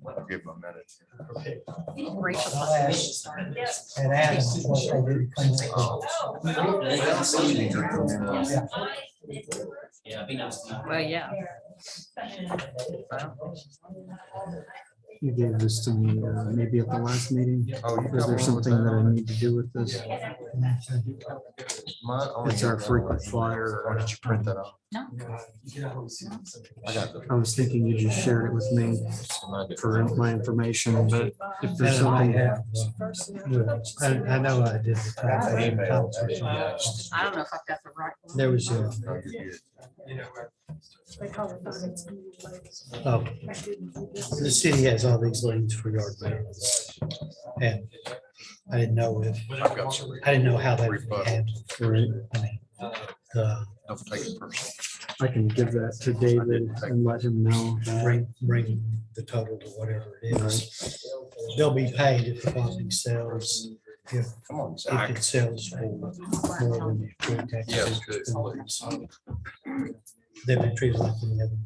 I'll give him a minute. Rachel. And Adam, what they did, clean Well, yeah. You gave this to me maybe at the last meeting. Oh, you Is got there one something with that I that? need to do with this? It's our frequent flyer. Why did you print that out? No. I got the. I was thinking you just shared it with me for my information, but if there's something. I know I did the time. I don't know if I've got the right one. There was a, No, you're good. oh, the city has all these liens for yard maintenance. And I didn't know if, I've got some. I didn't know how that would be Rebuttal. handled. Right. I mean, Don't take it personal. I can give that to David and let him know. bring the total to whatever it is. They'll be paid if the property sells, if Come on, if Zach. it sells for more than the accrued tax. Yes, interest good. penalties. They've been treated like any other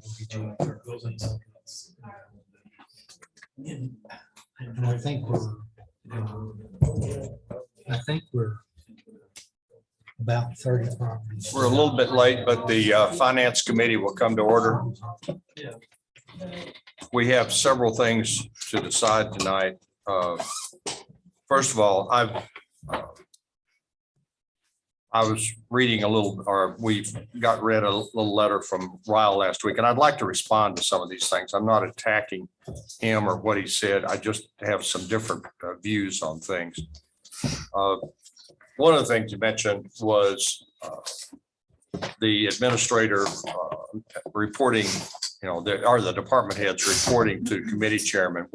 mortgagee. And I think we're about 30 properties. We're a little bit late, but the Finance Committee will come to order. We have several things to decide tonight. First of all, I was reading a little, or we read a little letter from Ryle last week, and I'd like to respond to some of these things. I'm not attacking him or what he said. I just have some different views on things. One of the things you mentioned was the administrator reporting, the department heads reporting to committee chairman.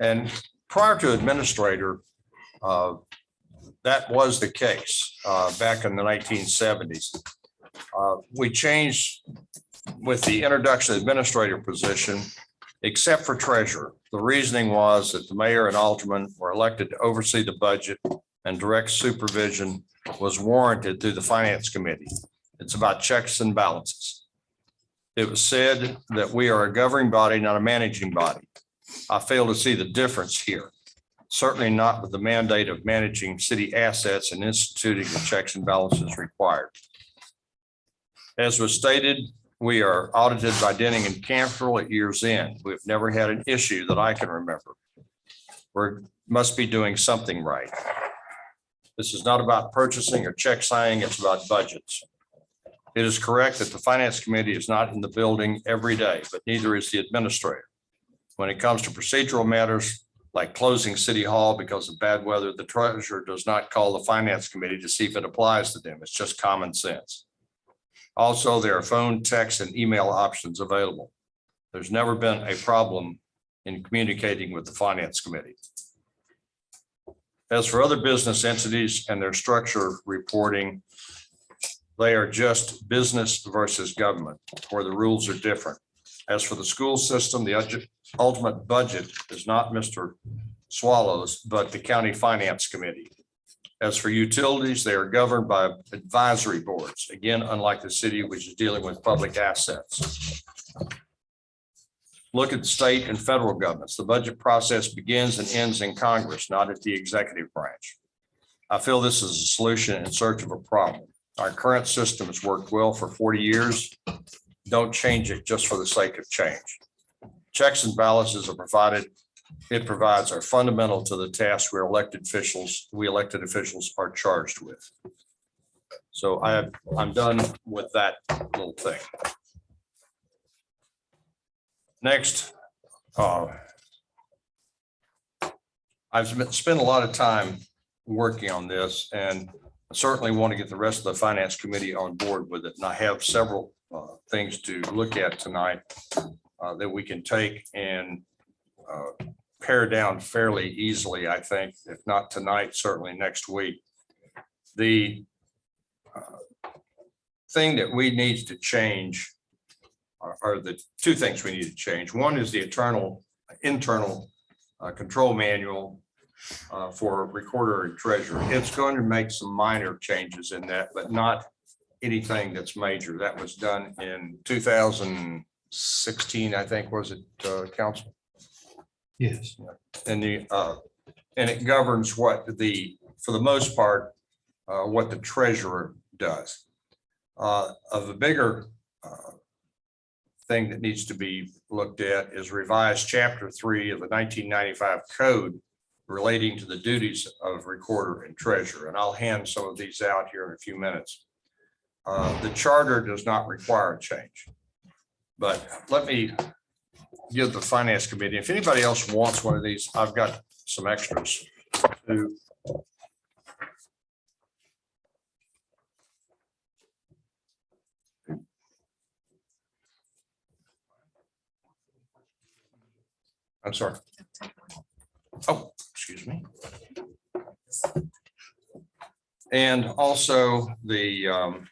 And prior to administrator, that was the case back in the 1970s. We changed with the introduction of the administrator position, except for treasurer. The reasoning was that the mayor and aldermen were elected to oversee the budget, and direct supervision was warranted through the Finance Committee. It's about checks and balances. It was said that we are a governing body, not a managing body. I fail to see the difference here. Certainly not with the mandate of managing city assets and instituting the checks and balances required. As was stated, we are audited by Denning and Canfield at year's end. We've never had an issue that I can remember. We must be doing something right. This is not about purchasing or check signing, it's about budgets. It is correct that the Finance Committee is not in the building every day, but neither is the administrator. When it comes to procedural matters like closing City Hall because of bad weather, the treasurer does not call the Finance Committee to see if it applies to them. It's just common sense. Also, there are phone, text, and email options available. There's never been a problem in communicating with the Finance Committee. As for other business entities and their structure reporting, they are just business versus government, where the rules are different. As for the school system, the ultimate budget is not Mr. Swallow's, but the County Finance Committee. As for utilities, they are governed by advisory boards, again, unlike the city, which is dealing with public assets. Look at the state and federal governments. The budget process begins and ends in Congress, not at the executive branch. I feel this is a solution in search of a problem. Our current system has worked well for 40 years. Don't change it just for the sake of change. Checks and balances are provided. It provides are fundamental to the task we elected officials are charged with. So I'm done with that little thing. Next, I've spent a lot of time working on this, and I certainly want to get the rest of the Finance Committee on board with it. And I have several things to look at tonight that we can take and pare down fairly easily, I think, if not tonight, certainly next week. The thing that we need to change are the two things we need to change. One is the internal control manual for recorder and treasurer. It's going to make some minor changes in that, but not anything that's major. That was done in 2016, I think, was it, council? Yes. And and it governs what for the most part, what the treasurer does. Of the bigger thing that needs to be looked at is revised chapter 3 of the 1995 code relating to the duties of recorder and treasurer. And I'll hand some of these out here in a few minutes. The charter does not require a change, but let me give the finance committee, if anybody else wants one of these, I've got some extras too. I'm sorry. Oh, excuse me. And also the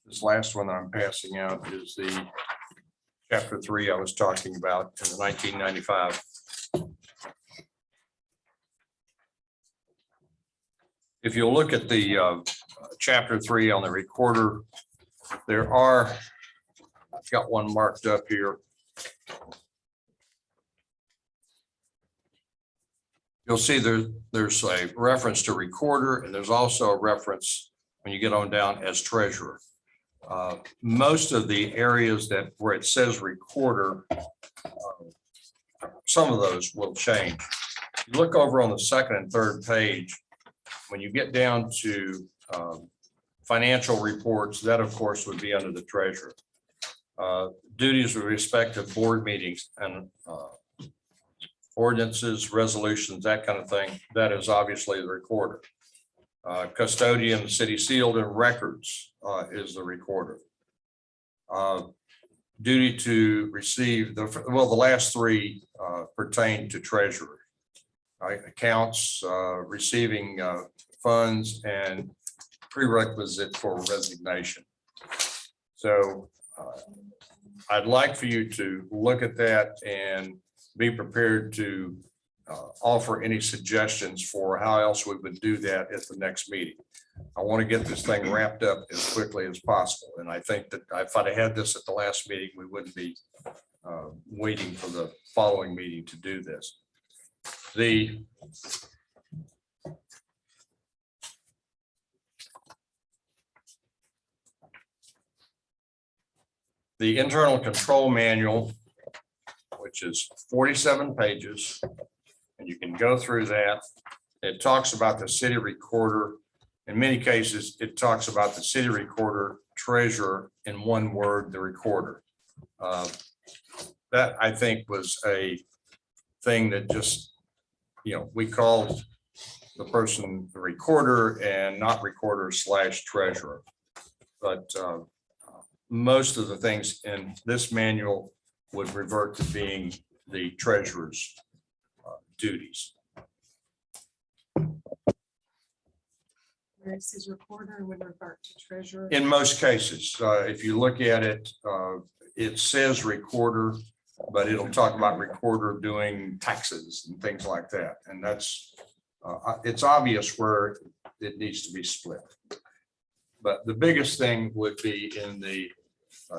this last one that I'm passing out is the chapter 3 I was talking about in the 1995. If you look at the chapter 3 on the recorder, I've got one marked up here. You'll see there's a reference to recorder, and there's also a reference when you get on down as treasurer. Most of the areas where it says recorder, some of those will change. You look over on the second and third page, when you get down to financial reports, that of course would be under the treasurer. Duties with respect to board meetings and ordinances, resolutions, that kind of thing, that is obviously the recorder. Custodian, city sealed, and records is the recorder. Duty to receive the last three pertain to treasurer. Accounts, receiving funds, and prerequisite for resignation. So I'd like for you to look at that and be prepared to offer any suggestions for how else we would do that at the next meeting. I want to get this thing wrapped up as quickly as possible. And I think that if I'd had this at the last meeting, we wouldn't be waiting for the following meeting to do this. The internal control manual, which is 47 pages, and you can go through that. It talks about the city recorder. In many cases, it talks about the city recorder, treasurer, in one word, the recorder. That I think was a thing that just, we called the person the recorder and not recorder / treasurer. But most of the things in this manual would revert to being the treasurer's duties. Whereas his recorder would revert to treasurer. In most cases, if you look at it, it says recorder, but it'll talk about recorder doing taxes and things like that. And that's, it's obvious where it needs to be split. But the biggest thing would be in the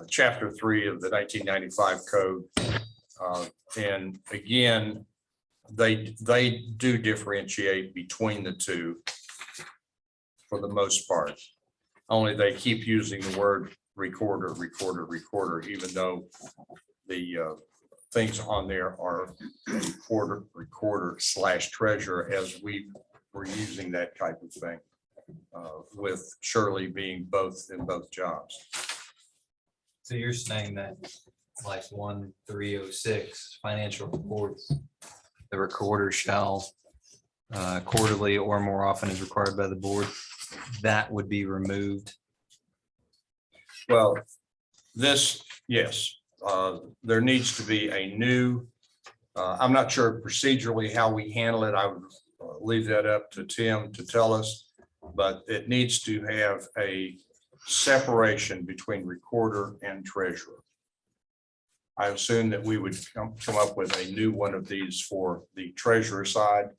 chapter 3 of the 1995 code. And again, they do differentiate between the two for the most part. Only they keep using the word recorder, even though the things on there are recorder / treasurer, as we were using that type of thing, with Shirley being in both jobs. So you're saying that like 1306 financial reports, the recorder shall quarterly or more often as required by the board, that would be removed? Well, yes, there needs to be a new I'm not sure procedurally how we handle it. I would leave that up to Tim to tell us, but it needs to have a separation between recorder and treasurer. I assume that we would come up with a new one of these for the treasurer side.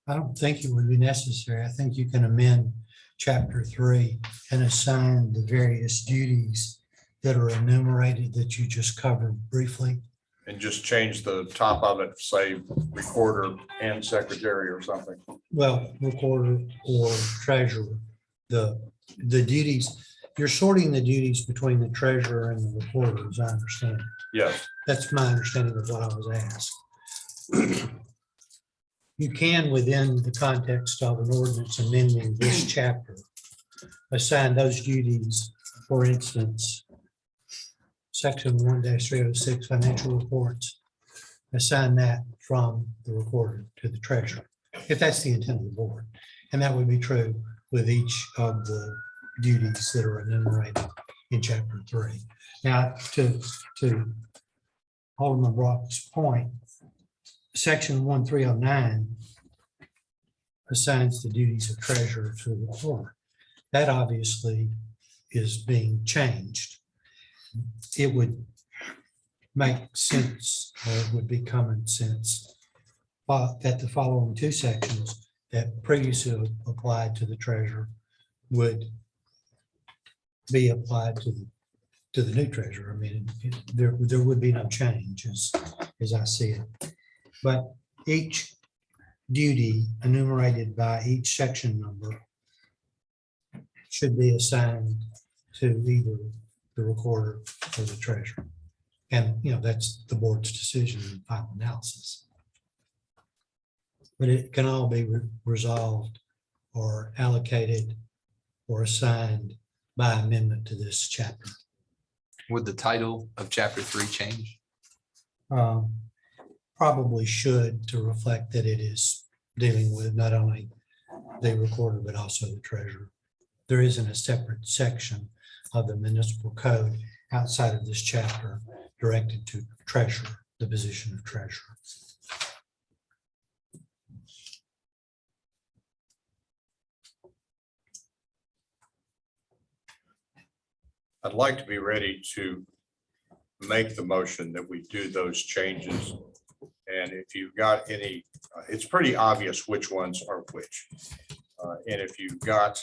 I don't think it would be necessary. I think you can amend chapter 3 and assign the various duties that are enumerated that you just covered briefly. And just change the top of it, say recorder and secretary or something. Well, recorder or treasurer, the duties, you're sorting the duties between the treasurer and the recorder, as I understand it. Yes, That's my understanding of what I was asked. You can, within the context of an ordinance amending this chapter, assign those duties, for instance, section 1-306 financial reports, assign that from the recorder to the treasurer, if that's the intent of the board. And that would be true with each of the duties that are enumerated in chapter 3. Now, to Alderman Brock's point, section 1309 assigns the duties of treasurer to the recorder. That obviously is being changed. It would make sense, or it would be common sense, that the following two sections that previously applied to the treasurer would be applied to the new treasurer. I mean, there would be no change as I see it. But each duty enumerated by each section number should be assigned to either the recorder or the treasurer. And, that's the board's decision in final analysis. But it can all be resolved or allocated or assigned by amendment to this chapter. Would the title of chapter 3 change? Probably should, to reflect that it is dealing with not only the recorder, but also the treasurer. There isn't a separate section of the municipal code outside of this chapter directed to treasurer, the position of treasurer. I'd like to be ready to make the motion that we do those changes. And if you've got any, it's pretty obvious which ones are which. And if you've got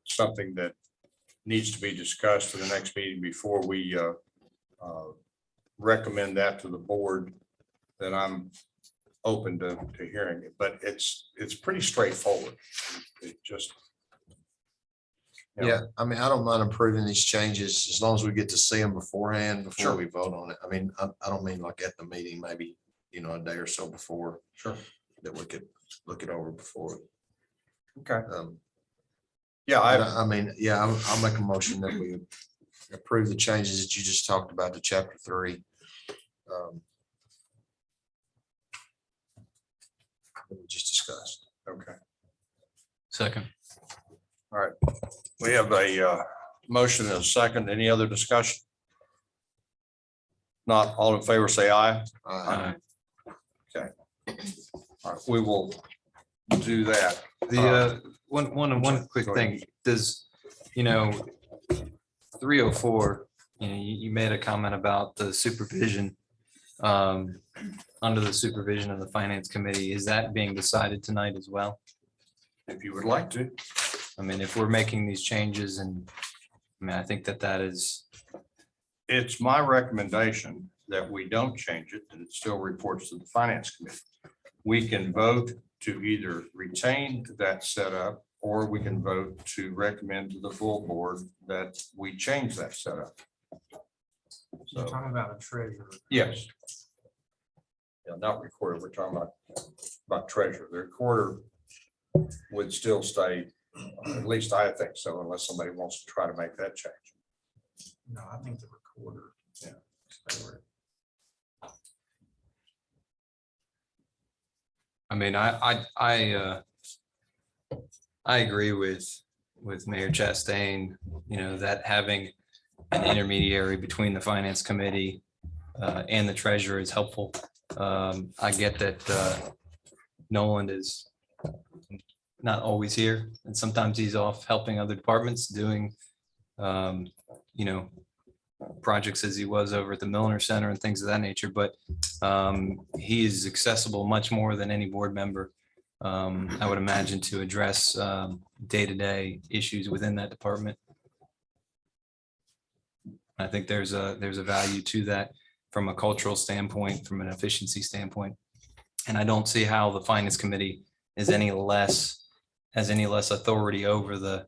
something that needs to be discussed for the next meeting before we recommend that to the board, then I'm open to hearing it. But it's pretty straightforward. It just. Yeah, I mean, I don't mind approving these changes as long as we get to see them beforehand, before Sure. we vote on it. I mean, I don't mean like at the meeting, maybe, a day or so before. Sure. That we could look it over before. Okay. Yeah, I mean, yeah, I'll make a motion that we approve the changes that you just talked about to chapter 3. That we just discussed. okay. Second. All right. We have a motion and a second. Any other discussion? Not all in favor, say aye. Okay. All right, we will do that. The one quick Go thing, does, 304, you made a comment about the supervision. Under the supervision of the finance committee, is that being decided tonight as well? If you would like to. I mean, if we're making these changes, and I think that is, It's my recommendation that we don't change it, that it still reports to the finance committee. We can vote to either retain that setup, or we can vote to recommend to the full board that we change that setup. You're So, talking about a treasurer. yes. Yeah, not recorder, we're talking about treasurer. The recorder would still stay, at least I think so, unless somebody wants to try to make that change. No, I think the recorder. Yeah. Stay where- I mean, I agree with Mayor Chastain, that having an intermediary between the finance committee and the treasurer is helpful. I get that Nolan is not always here, and sometimes he's off helping other departments doing, you know, projects as he was over at the Milner Center and things of that nature, but he is accessible much more than any board member, I would imagine, to address day-to-day issues within that department. I think there's a value to that from a cultural standpoint, from an efficiency standpoint. And I don't see how the finance committee has any less authority over the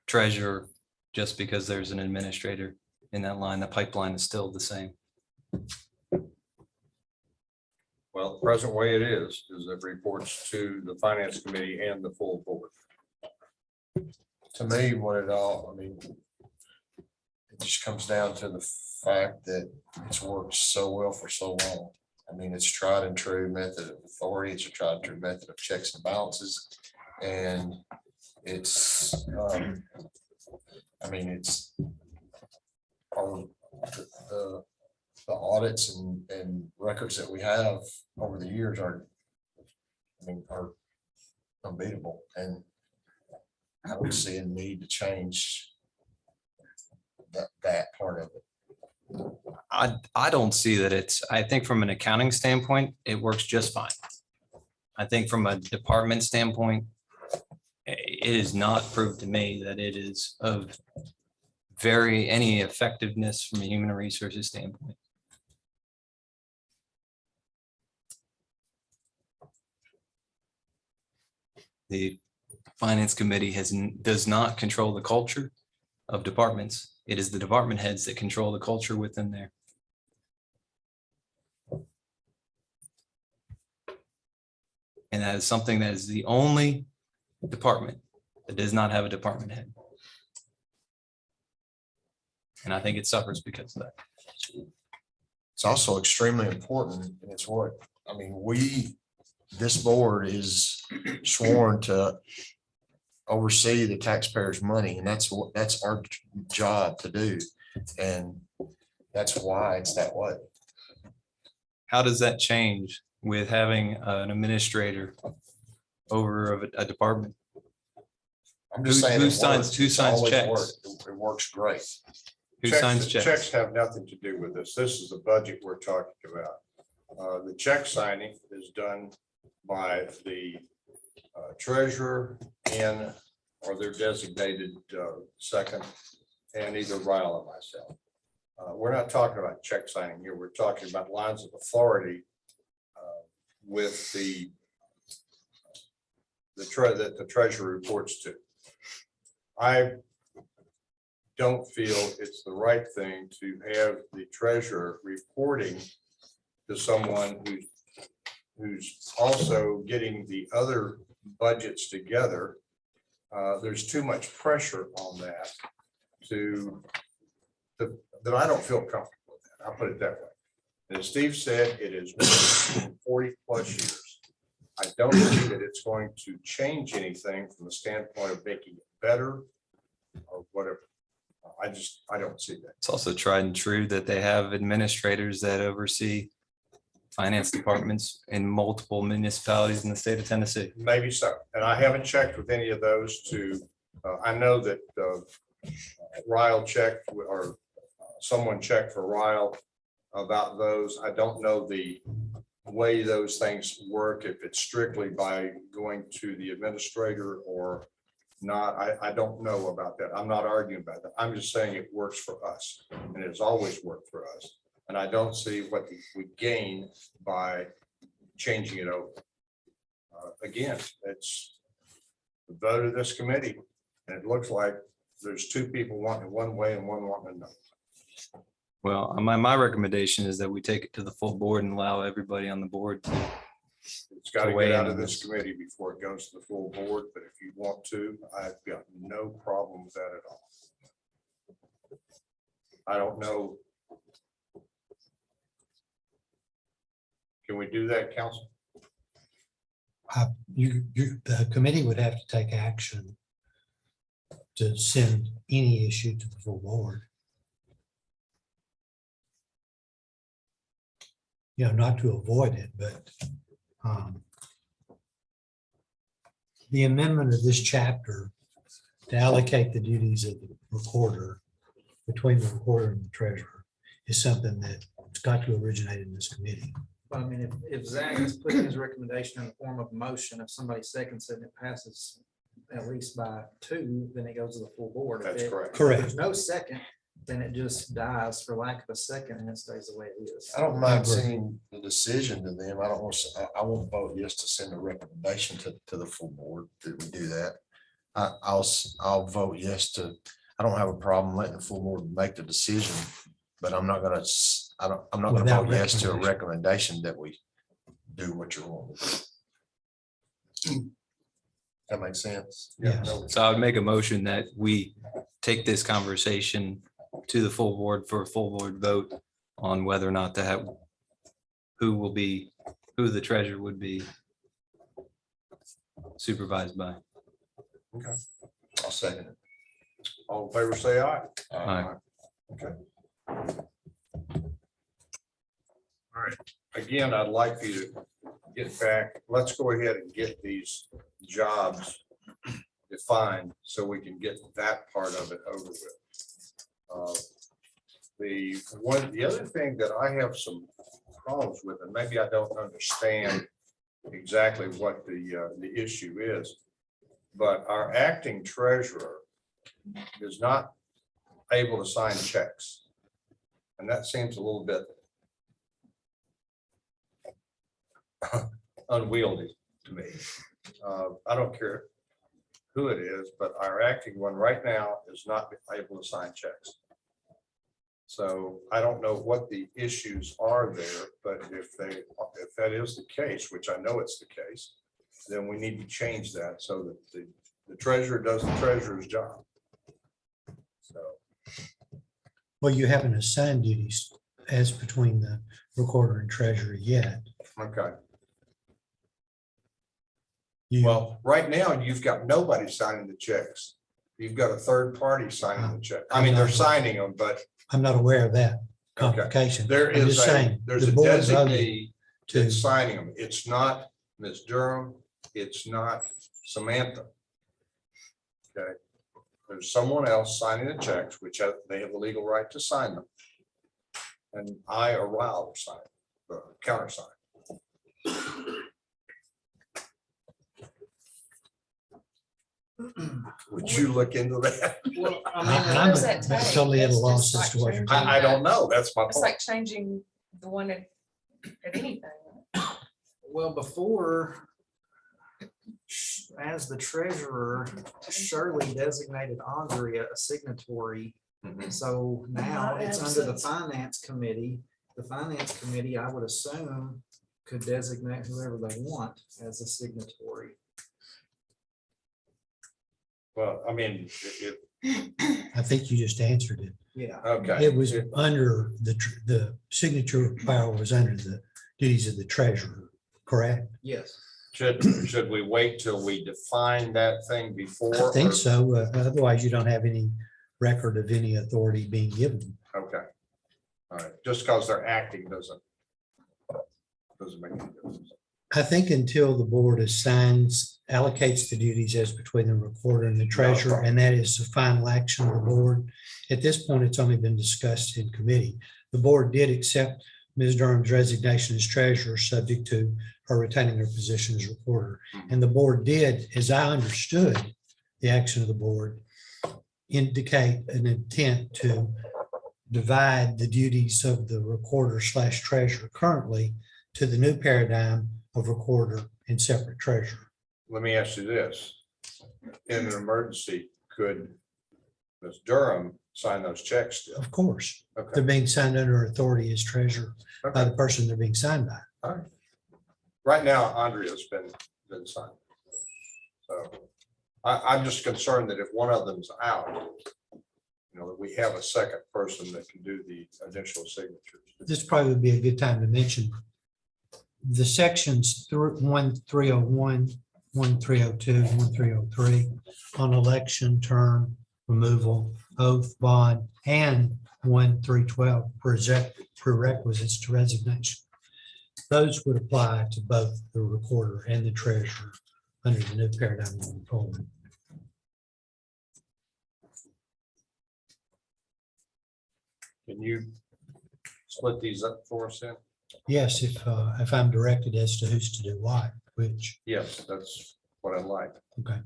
treasurer just because there's an administrator in that line. The pipeline is still the same. Well, the present way it is it reports to the finance committee and the full board. To me, what it all, I mean, it just comes down to the fact that it's worked so well for so long. I mean, it's tried and true method of authority. It's a tried and true method of checks and balances. And it's, I mean, it's the audits and records that we have over the years are unbeatable. And I don't see a need to change that part of it. I don't see that I think from an accounting standpoint, it works just fine. I think from a department standpoint, it is not proved to me that it is of any effectiveness from a human resources standpoint. The finance committee does not control the culture of departments. It is the department heads that control the culture within there. And that is something that is the only department that does not have a department head. And I think it suffers because of that. It's also extremely important, and it's what, I mean, this board is sworn to oversee the taxpayers' money, and that's our job to do. And that's why it's that way. How does that change with having an administrator over a department? I'm just Who- saying. who it signs- works. who It's signs always checks? worked. It works great. Who signs Checks checks? have nothing to do with this. This is the budget we're talking about. The check signing is done by the treasurer and or their designated second, and either Ryle or myself. We're not talking about check signing here. We're talking about lines of authority with that the treasurer reports to. I don't feel it's the right thing to have the treasurer reporting to someone who's also getting the other budgets together. There's too much pressure on that that I don't feel comfortable with that. I'll put it that way. As Steve said, it is 40+ years. I don't see that it's going to change anything from the standpoint of making it better or whatever. I don't see that. It's also tried and true that they have administrators that oversee finance departments in multiple municipalities in the state of Tennessee. Maybe so. And I haven't checked with any of those I know that Ryle checked or someone checked for Ryle about those. I don't know the way those things work, if it's strictly by going to the administrator or not. I don't know about that. I'm not arguing about that. I'm just saying it works for us, and it's always worked for us. And I don't see what we gain by changing it over. Again, it's the vote of this committee, and it looks like there's two people wanting it one way and one wanting another. Well, my recommendation is that we take it to the full board and allow everybody on the board to. It's got to weigh get in out on of this this. committee before it goes to the full board, but if you want to, I've got no problem with that at all. I don't know. Can we do that, council? The committee would have to take action to send any issue to the full board. not to avoid it, but the amendment of this chapter to allocate the duties of the recorder between the recorder and the treasurer is something that's got to originate in this committee. But I mean, if Zach is putting his recommendation in the form of a motion, if somebody seconds it and it passes at least by 2, then it goes to the full board. If That's it- correct. If Correct. there's no second, then it just dies for lack of a second and it stays the way it is. I don't mind agree. sending the decision to them. I don't want, I won't vote yes to send a recommendation to the full board that we do that. I'll vote yes to, I don't have a problem letting the full board make the decision, but I'm not gonna, I'm not gonna Without vote yes to a recommendation. recommendation that we do what you want. That makes sense? Yes. No, So I would make a motion that we take this conversation to the full board for a full board vote on whether or not to have, who the treasurer would be supervised by. I'll second it. All in favor, say aye. Aye. Okay. All right, again, I'd like you to get back, let's go ahead and get these jobs defined so we can get that part of it over with. The other thing that I have some problems with, and maybe I don't understand exactly what the issue is, but our acting treasurer is not able to sign checks. And that seems a little bit unwieldy to me. I don't care who it is, but our acting one right now is not able to sign checks. So I don't know what the issues are there, but if that is the case, which I know it's the case, then we need to change that so that the treasurer does the treasurer's job. So, Well, you haven't assigned duties as between the recorder and treasurer yet. okay. You- Well, right now, you've got nobody signing the checks. You've got a third party signing the check. I mean, they're signing them, but I'm not aware of that complication. there I'm is just saying, there's the a board voted designee to, that's signing them. It's not Ms. Durham. It's not Samantha. Okay. There's someone else signing the checks, which they have the legal right to sign them. And I or Ryle sign, countersign. Would you look into that? Well, I mean, I'm does that take? totally at a That's loss just as to like what you're changing- I don't know. That's my It's point. like changing the one at anything. well, before, as the treasurer, Shirley designated Andrea a signatory. Mhm. So now Not it's under the absent. finance committee. The finance committee, I would assume, could designate whoever they want as a signatory. Well, I mean, I think you just answered it. Yeah. okay. It was under the signature power was under the duties of the treasurer, correct? Yes. Should we wait till we define that thing before? I think or- so. Otherwise, you don't have any record of any authority being given. Okay. All right, just because they're acting doesn't make any difference. I think until the board assigns, allocates the duties as between the recorder and the treasurer, and that is the final action of the board. At this point, it's only been discussed in committee. The board did accept Ms. Durham's resignation as treasurer, subject to her retaining her position as recorder. And the board did, as I understood the action of the board, indicate an intent to divide the duties of the recorder / treasurer currently to the new paradigm of recorder and separate treasurer. Let me ask you this. In an emergency, could Ms. Durham sign those checks still? Of course, they're Okay. being signed under authority as treasurer by Okay. the person they're being signed by. All right. Right now, Andrea's been signed. So I'm just concerned that if one of them's out, that we have a second person that can do the initial signatures. This probably would be a good time to mention the sections 1301, 1302, 1303 on election, term, removal, oath, bond, and 1312 prerequisites to resignation. those would apply to both the recorder and the treasurer under the new paradigm going forward. Can you split these up for us then? Yes, if I'm directed as to who's to do what, which, Yes, that's what I'd like. okay.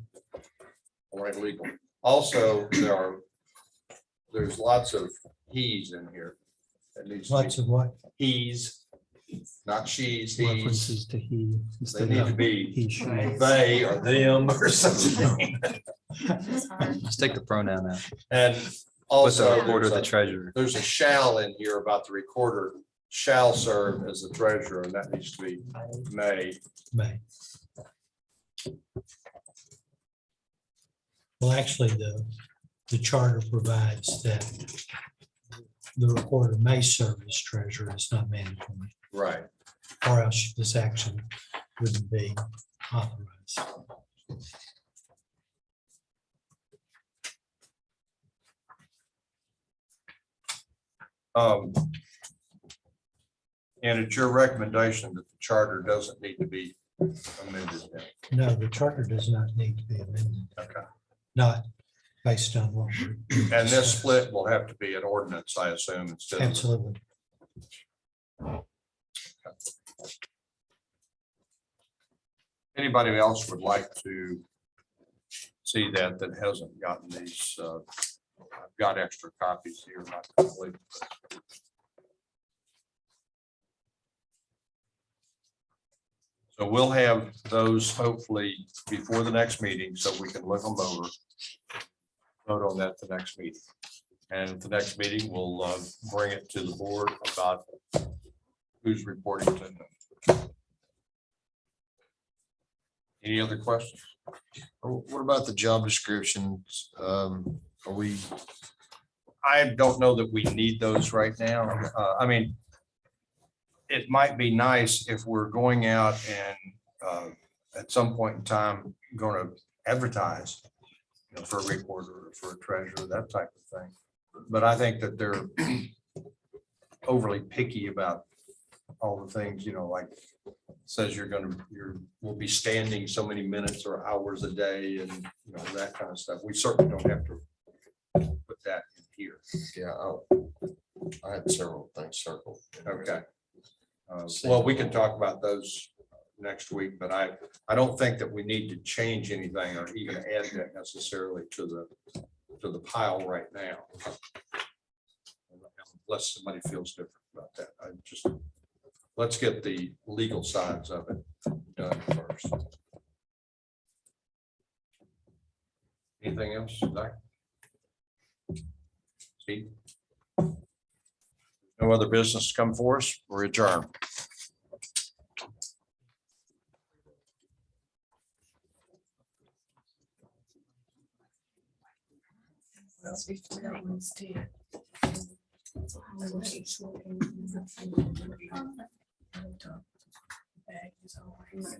All right, legal. Also, there's lots of he's in here. That needs to Lots be of what? he's, not she's, he's. References to he They instead need to of be he, she. they or them or something. Just take the pronoun out. And Put the also, recorder, there's the a treasurer. shall in here about the recorder shall serve as the treasurer, and that needs to be may. May. Well, actually, the charter provides that the recorder may serve as treasurer. It's not mandatory, Right. or else this action wouldn't be authorized. And it's your recommendation that the charter doesn't need to be amended then? No, the charter does not need to be amended, Okay. not based on what we're. And this split will have to be an ordinance, I assume, instead of. Absolutely. Anybody else would like to see that hasn't gotten these? I've got extra copies here, not complete. So we'll have those hopefully before the next meeting, so we can look them over. Vote on that the next meeting. And at the next meeting, we'll bring it to the board about who's reporting to them. Any other questions? What about the job descriptions? Are we, I don't know that we need those right now. I mean, it might be nice if we're going out and at some point in time, going to advertise, you know, for a reporter or for a treasurer, that type of thing. But I think that they're overly picky about all the things, you know, like says we'll be standing so many minutes or hours a day and, you know, that kind of stuff. We certainly don't have to put that in here. yeah, I had several things circled. Okay. Well, we can talk about those next week, but I don't think that we need to change anything or even add that necessarily to the pile right now. Unless somebody feels different about that. Let's get the legal sides of it done first. Anything else, Zach? Steve? No other business to come for us? We're adjourned. That one's dead. Bag is always.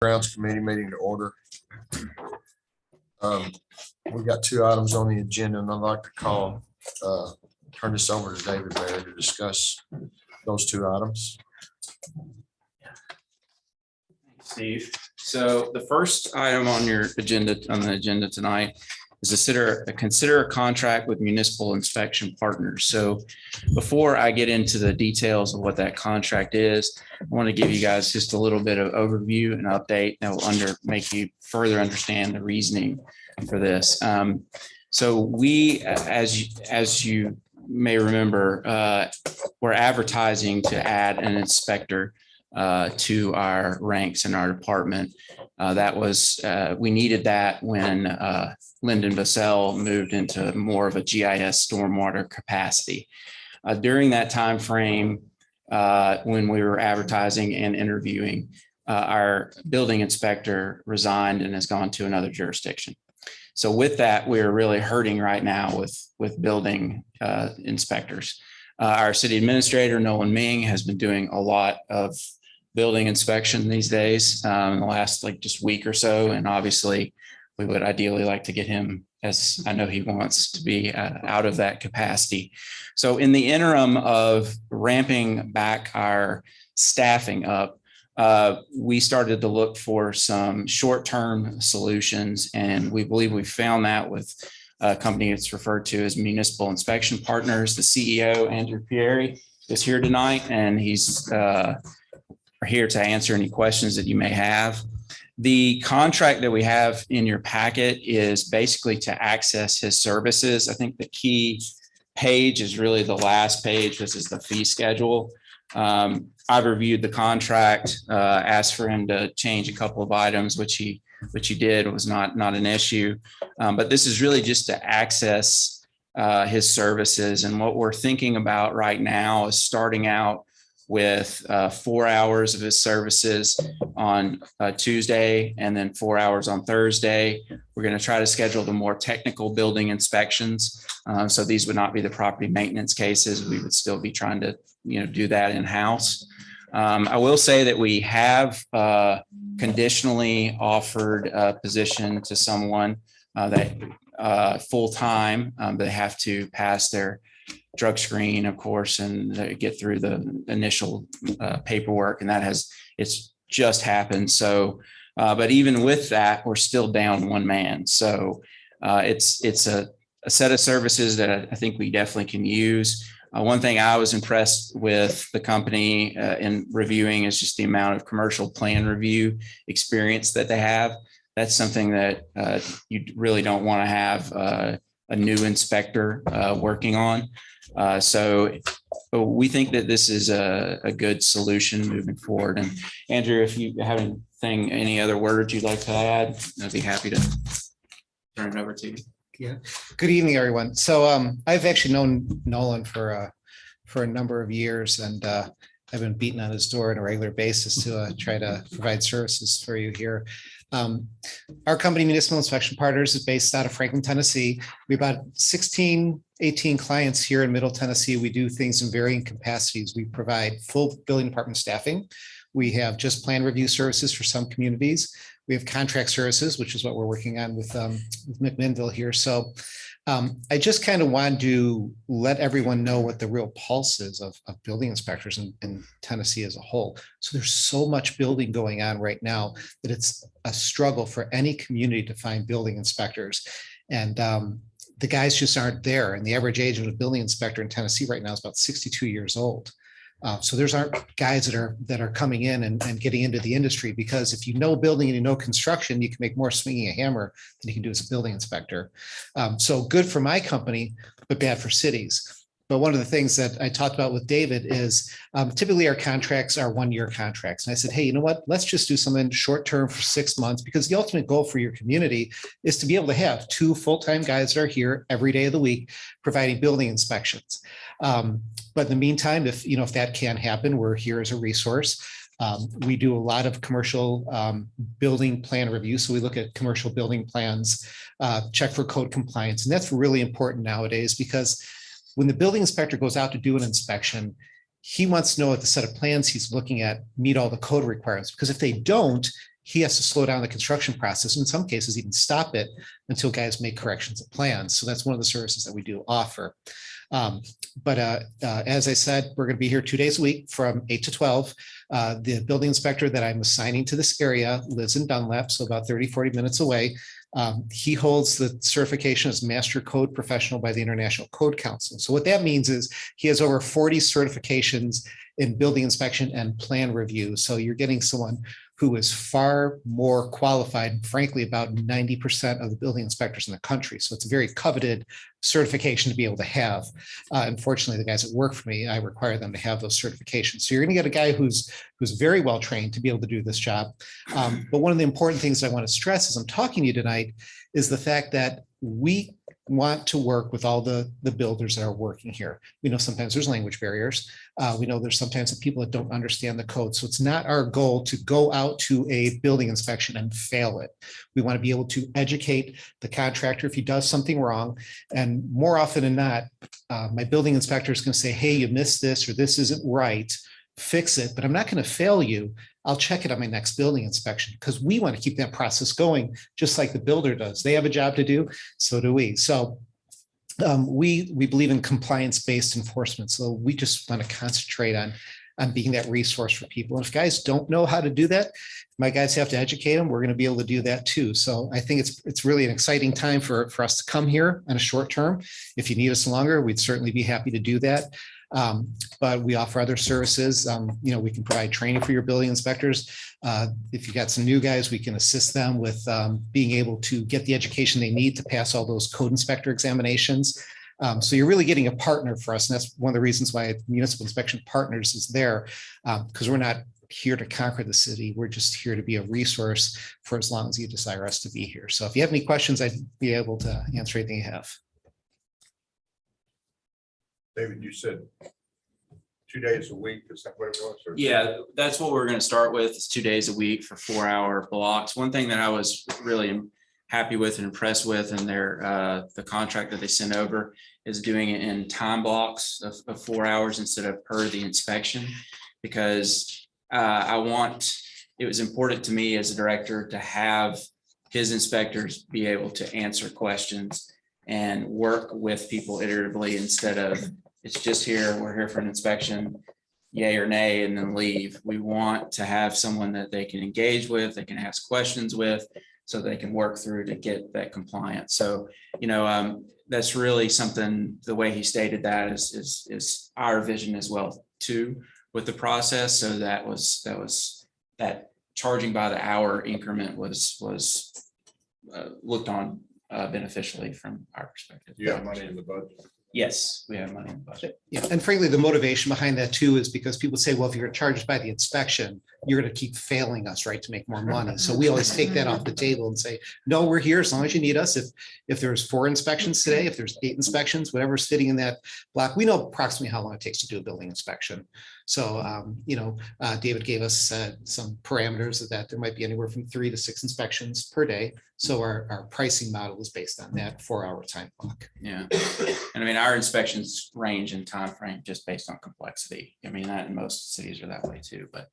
Grounds Committee meeting to order. We've got two items on the agenda, and I'd like to turn this over to David Mayer to discuss those two items. Steve. So the first item on your agenda, on the agenda tonight, is consider a contract with municipal inspection partners. So before I get into the details of what that contract is, I want to give you guys just a little bit of overview and update that will make you further understand the reasoning for this. So we, as you may remember, we're advertising to add an inspector to our ranks in our department. We needed that when Lyndon Bassell moved into more of a GIS stormwater capacity. During that time frame, when we were advertising and interviewing, our building inspector resigned and has gone to another jurisdiction. So with that, we're really hurting right now with building inspectors. Our city administrator, Nolan Ming, has been doing a lot of building inspection these days in the last just week or so. And obviously we would ideally like to get him, as I know he wants to be, out of that capacity. So in the interim of ramping back our staffing up, we started to look for some short-term solutions, and we believe we found that with a company that's referred to as Municipal Inspection Partners. The CEO, Andrew Pieri, is here tonight, and he's here to answer any questions that you may have. The contract that we have in your packet is basically to access his services. I think the key page is really the last page. This is the fee schedule. I've reviewed the contract, asked for him to change a couple of items, which he did. It was not an issue. But this is really just to access his services. And what we're thinking about right now is starting out with 4 hours of his services on Tuesday and then 4 hours on Thursday. We're going to try to schedule the more technical building inspections. So these would not be the property maintenance cases. We would still be trying to do that in-house. I will say that we have conditionally offered a position to someone that full-time. They have to pass their drug screen, of course, and get through the initial paperwork, and it's just happened. So, but even with that, we're still down one man. So it's a set of services that I think we definitely can use. One thing I was impressed with the company in reviewing is just the amount of commercial plan review experience that they have. That's something that you really don't want to have a new inspector working on. So we think that this is a good solution moving forward. And Andrew, if you have any other words you'd like to add, I'd be happy to turn it over to you. Yeah. Good evening, everyone. So I've actually known Nolan for a number of years, and I've been beating on his door on a regular basis to try to provide services for you here. Our company, Municipal Inspection Partners, is based out of Franklin, Tennessee. We have about 18 clients here in Middle Tennessee. We do things in varying capacities. We provide full building department staffing. We have just plan review services for some communities. We have contract services, which is what we're working on with McMinnville here. So I just kind of wanted to let everyone know what the real pulse is of building inspectors in Tennessee as a whole. So there's so much building going on right now that it's a struggle for any community to find building inspectors. And the guys just aren't there. And the average age of a building inspector in Tennessee right now is about 62 years old. So there's aren't guys that are coming in and getting into the industry, because if you know building and you know construction, you can make more swinging a hammer than you can do as a building inspector. So good for my company, but bad for cities. But one of the things that I talked about with David is typically our contracts are 1-year contracts. And I said, hey, you know what? Let's just do something short term for 6 months, because the ultimate goal for your community is to be able to have 2 full-time guys that are here every day of the week providing building inspections. But in the meantime, if that can happen, we're here as a resource. We do a lot of commercial building plan review. So we look at commercial building plans, check for code compliance. And that's really important nowadays, because when the building inspector goes out to do an inspection, he wants to know if the set of plans he's looking at meet all the code requirements, because if they don't, he has to slow down the construction process, in some cases even stop it until guys make corrections of plans. So that's one of the services that we do offer. As I said, we're going to be here 2 days a week from 8 to 12. The building inspector that I'm assigning to this area lives in Dunlap, so about 30-40 minutes away. He holds the certification as Master Code Professional by the International Code Council. So what that means is he has over 40 certifications in building inspection and plan review. So you're getting someone who is far more qualified, frankly, about 90% of the building inspectors in the country. So it's a very coveted certification to be able to have. Unfortunately, the guys that work for me, I require them to have those certifications. So you're going to get a guy who's very well trained to be able to do this job. But one of the important things I want to stress as I'm talking to you tonight is the fact that we want to work with all the builders that are working here. We know sometimes there's language barriers. We know there's sometimes the people that don't understand the code. So it's not our goal to go out to a building inspection and fail it. We want to be able to educate the contractor if he does something wrong. And more often than not, my building inspector is going to say, hey, you missed this, or this isn't right, fix it, but I'm not going to fail you. I'll check it on my next building inspection, because we want to keep that process going, just like the builder does. They have a job to do, so do we. So we believe in compliance-based enforcement. So we just want to concentrate on being that resource for people. And if guys don't know how to do that, my guys have to educate them. We're going to be able to do that too. So I think it's really an exciting time for us to come here on a short term. If you need us longer, we'd certainly be happy to do that. But we offer other services. We can provide training for your building inspectors. If you got some new guys, we can assist them with being able to get the education they need to pass all those code inspector examinations. So you're really getting a partner for us. And that's one of the reasons why Municipal Inspection Partners is there, because we're not here to conquer the city. We're just here to be a resource for as long as you desire us to be here. So if you have any questions, I'd be able to answer anything you have. David, you said 2 days a week, is that what it was? Or- Yeah, that's what we're going to start with, is 2 days a week for 4-hour blocks. One thing that I was really happy with and impressed with in their the contract that they sent over is doing it in time blocks of 4 hours instead of per the inspection, because it was important to me as a director to have his inspectors be able to answer questions and work with people iteratively instead of it's just here, we're here for an inspection, yay or nay, and then leave. We want to have someone that they can engage with, they can ask questions with, so they can work through to get that compliance. So, that's really something, the way he stated that is our vision as well too with the process. So that charging by the hour increment was looked on beneficially from our perspective. You have money in the budget. Yes, we have money in the budget. Yeah, and frankly, the motivation behind that too is because people say, well, if you're charged by the inspection, you're going to keep failing us, right, to make more money. So we always take that off the table and say, no, we're here as long as you need us. If there's 4 inspections today, if there's 8 inspections, whatever's fitting in that block, we know approximately how long it takes to do a building inspection. So, David gave us some parameters of that. There might be anywhere from 3 to 6 inspections per day. So our pricing model is based on that 4-hour time block. Yeah, and I mean, our inspections range in time frame just based on complexity. I mean, that in most cities are that way too, but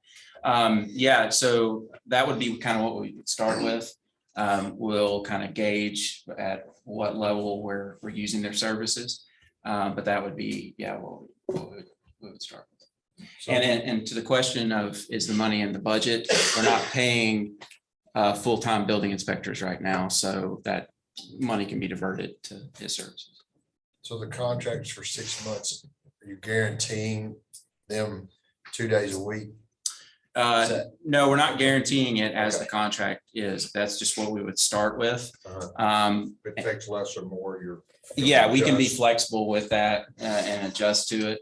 yeah, so that would be kind of what we would start with. We'll kind of gauge at what level we're using their services, but that would be, yeah, what we would start with. And to the question of, is the money in the budget? We're not paying full-time building inspectors right now, so that money can be diverted to his services. So the contract is for 6 months. Are you guaranteeing them 2 days a week? No, we're not guaranteeing it as the contract is. That's just what we would start with. If it takes less or more, you're. Yeah, we can be flexible with that and adjust to it.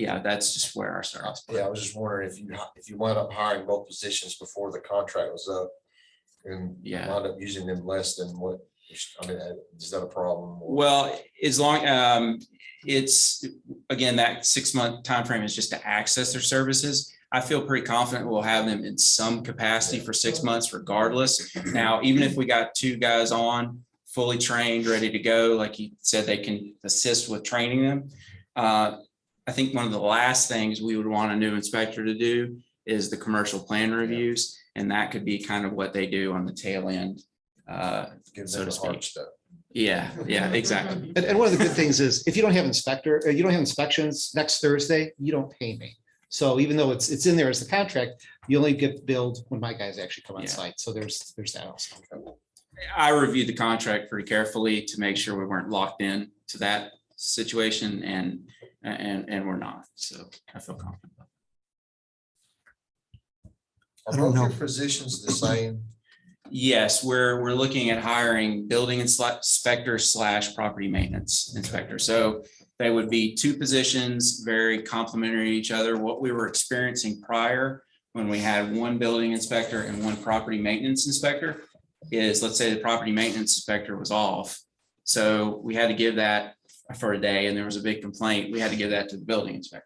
Yeah, that's just where our start. Yeah, I was just wondering if you wound up hiring both positions before the contract was up and wound up using them less than what, I mean, is that a problem? Well, as long it's, again, that 6-month time frame is just to access their services. I feel pretty confident we'll have them in some capacity for 6 months regardless. Now, even if we got 2 guys on fully trained, ready to go, like he said, they can assist with training them. I think one of the last things we would want a new inspector to do is the commercial plan reviews, and that could be kind of what they do on the tail end. Give So them to the hard speak. stuff. Yeah, exactly. And one of the good things is if you don't have you don't have inspections next Thursday, you don't pay me. So even though it's in there as the contract, you only get billed when my guys actually come on Yeah. site. So there's that also. I reviewed the contract pretty carefully to make sure we weren't locked in to that situation, and we're not. So I feel confident. Are I don't both your know. positions the same? Yes, we're looking at hiring building inspector / property maintenance inspector. So they would be two positions, very complementary to each other. What we were experiencing prior, when we had one building inspector and one property maintenance inspector, is, let's say the property maintenance inspector was off. So we had to give that for a day, and there was a big complaint. We had to give that to the building inspector.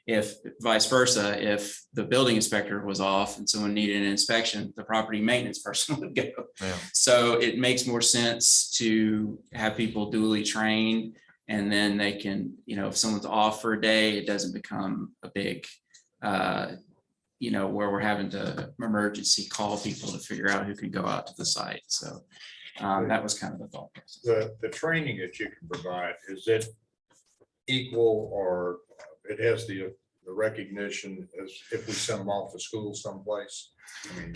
If vice versa, if the building inspector was off and someone needed an inspection, the property maintenance person would go. Yeah. So it makes more sense to have people duly trained, and then they can, if someone's off for a day, it doesn't become a big, where we're having to emergency call people to figure out who can go out to the site. So that was kind of the thought process. The training that you can provide, is it equal, or it has the recognition as if we send them off to school someplace? I mean,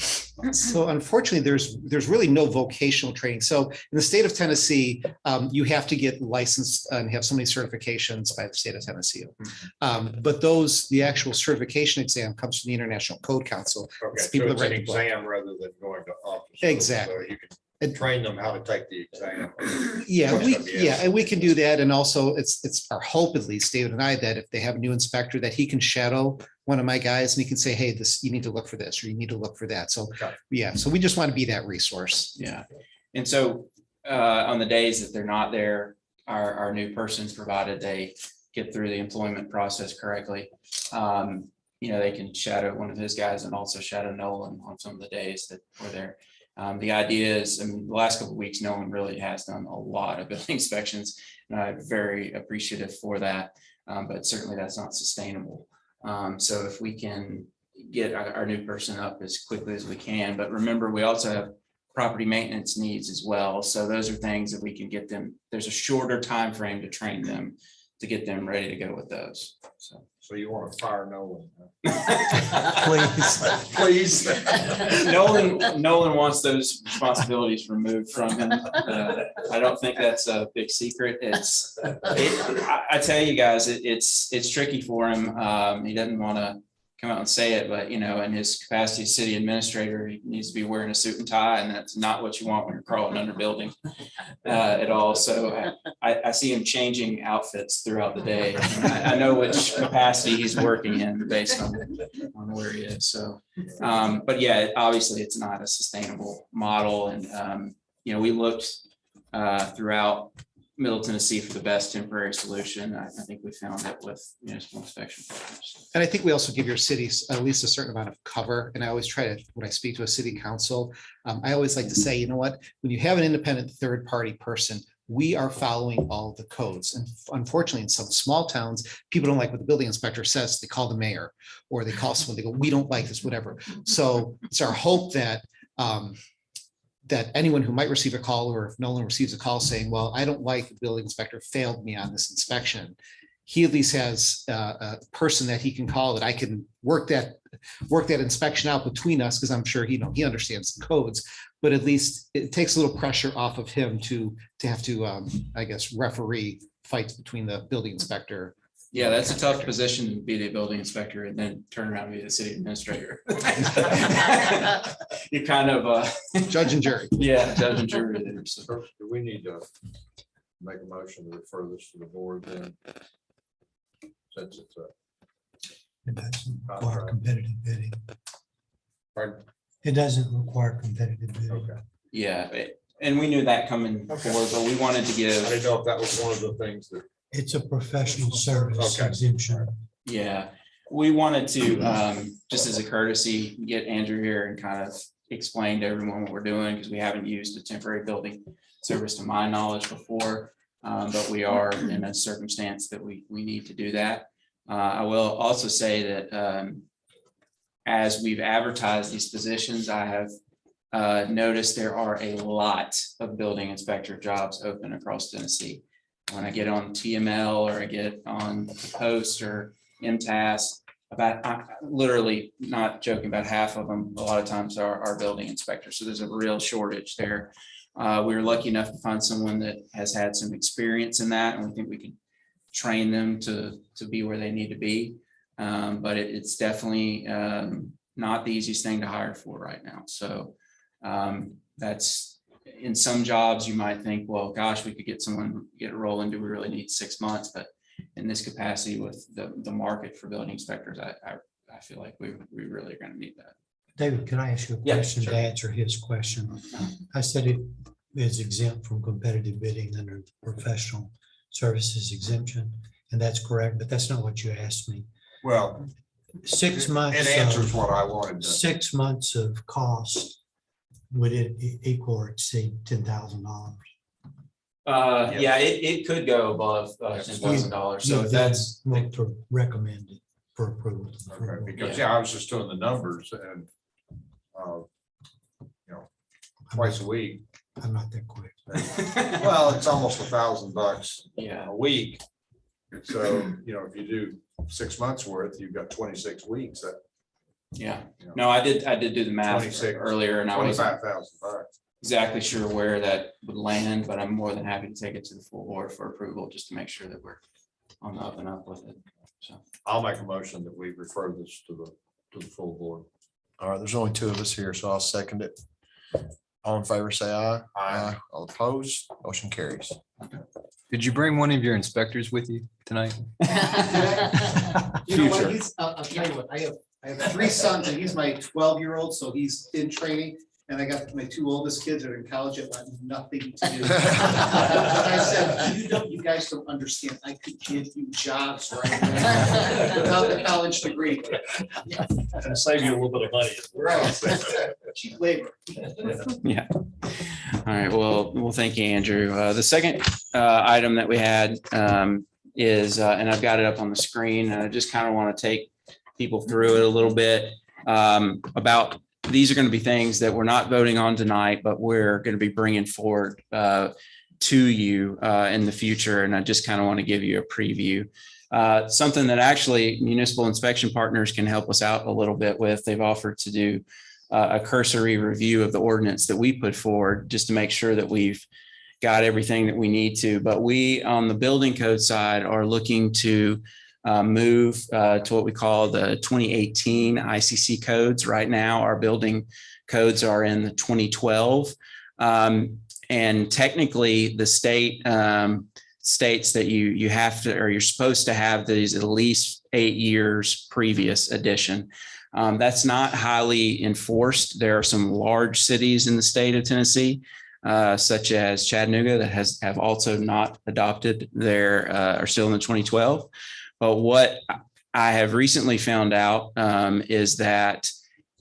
So unfortunately, there's really no vocational training. So in the state of Tennessee, you have to get licensed and have so many certifications by the state of Tennessee. But the actual certification exam comes from the International Code Council. okay, It's so people that it's an write the book. exam rather than going to office. So Exactly. you can train them how to take the exam. Yeah, What's gonna be asked. and we can do that. And also it's our hope, at least David and I, that if they have a new inspector, that he can shadow one of my guys and he can say, hey, you need to look for this, or you need to look for that. So, Okay. yeah, so we just want to be that resource. Yeah. And so on the days that they're not there, our new person's provided they get through the employment process correctly. They can shadow one of his guys and also shadow Nolan on some of the days that we're there. The idea is, the last couple of weeks, Nolan really has done a lot of building inspections, and I'm very appreciative for that. But certainly that's not sustainable. So if we can get our new person up as quickly as we can, but remember, we also have property maintenance needs as well. So those are things that we can get them. There's a shorter time frame to train them to get them ready to go with those. So you want to fire Nolan? Please. Nolan wants those responsibilities removed from him. I don't think that's a big secret. I tell you guys, it's tricky for him. He doesn't want to come out and say it, but in his capacity as city administrator, he needs to be wearing a suit and tie, and that's not what you want when you're crawling under building at all. So I see him changing outfits throughout the day. I know which capacity he's working in based on where he is. So, but yeah, obviously it's not a sustainable model. And, we looked throughout Middle Tennessee for the best temporary solution. I think we found it with municipal inspection partners. And I think we also give your cities at least a certain amount of cover. And I always try to, when I speak to a city council, I always like to say, you know what, when you have an independent third party person, we are following all the codes. And unfortunately, in some small towns, people don't like what the building inspector says. They call the mayor, or they call someone, they go, we don't like this, whatever. So it's our hope that that anyone who might receive a call, or if Nolan receives a call saying, well, I don't like the building inspector failed me on this inspection, he at least has a person that he can call, that I can work that inspection out between us, because I'm sure he understands the codes, but at least it takes a little pressure off of him to have to, I guess, referee fights between the building inspector. Yeah, that's a tough position to be the building inspector and then turn around and be the city administrator. You kind of judge and jury. Yeah, judge and jury there. So. Do we need to make a motion to refer this to the board then? Since it's It doesn't require competitive bidding. Pardon? It doesn't require competitive bidding. Okay. Yeah, and we knew that coming forward, but we wanted to I give. didn't know if that was one of the things that. It's a professional service Okay. exemption. Yeah, we wanted to, just as a courtesy, get Andrew here and kind of explain to everyone what we're doing, because we haven't used a temporary building service to my knowledge before. But we are in a circumstance that we need to do that. I will also say that as we've advertised these positions, I have noticed there are a lot of building inspector jobs open across Tennessee. When I get on TML or I get on the Post or MTAS, literally not joking, about half of them, a lot of times are building inspectors. So there's a real shortage there. We were lucky enough to find someone that has had some experience in that, and we think we can train them to be where they need to be. But it's definitely not the easiest thing to hire for right now. So that's, in some jobs you might think, well, gosh, we could get someone, get it rolling. Do we really need 6 months? But in this capacity with the market for building inspectors, I feel like we really are going to need that. David, can I ask you a Yeah, question sure. to answer his question? I said it is exempt from competitive bidding under the professional services exemption, and that's correct, but that's not what you asked me. Well, 6 months. it answers what I wanted to. 6 months of cost, would it equal or exceed $10,000? Yeah, it could go above $10,000. So if that's, Want to recommend it for approval. Okay, because, yeah, I was just doing the numbers and, twice a week. I'm not that quick. Well, it's almost $1,000 yeah, a week. So, if you do 6 months worth, you've got 26 weeks, that yeah. No, I did do the math 26, earlier, and I wasn't $25,000. exactly sure where that would land, but I'm more than happy to take it to the full board for approval, just to make sure that we're on the up and up with it. So I'll make a motion that we refer this to the full board. All right, there's only two of us here, so I'll second it. All in favor, say aye. Aye. All opposed, motion carries. Did you bring one of your inspectors with you tonight? You know what, Future. I'll tell you what, I have 3 sons and he's my 12-year-old, so he's in training. And I got my 2 oldest kids are in college that want nothing to do. But I said, you guys don't understand. I could give you jobs right now without the college degree. And save you a little bit of money. Right. Cheap labor. yeah. All right. Well, thank you, Andrew. The second item that we had is, and I've got it up on the screen, and I just kind of want to take people through it a little bit about. These are going to be things that we're not voting on tonight, but we're going to be bringing forward to you in the future. And I just kind of want to give you a preview. Something that actually municipal inspection partners can help us out a little bit with. They've offered to do a cursory review of the ordinance that we put forward just to make sure that we've got everything that we need to. But we, on the building code side, are looking to move to what we call the 2018 ICC codes. Right now, our building codes are in the 2012. And technically, the state states that you have to, or you're supposed to have these at least 8 years previous edition. That's not highly enforced. There are some large cities in the state of Tennessee, such as Chattanooga, that have also not adopted their, are still in the 2012. But what I have recently found out is that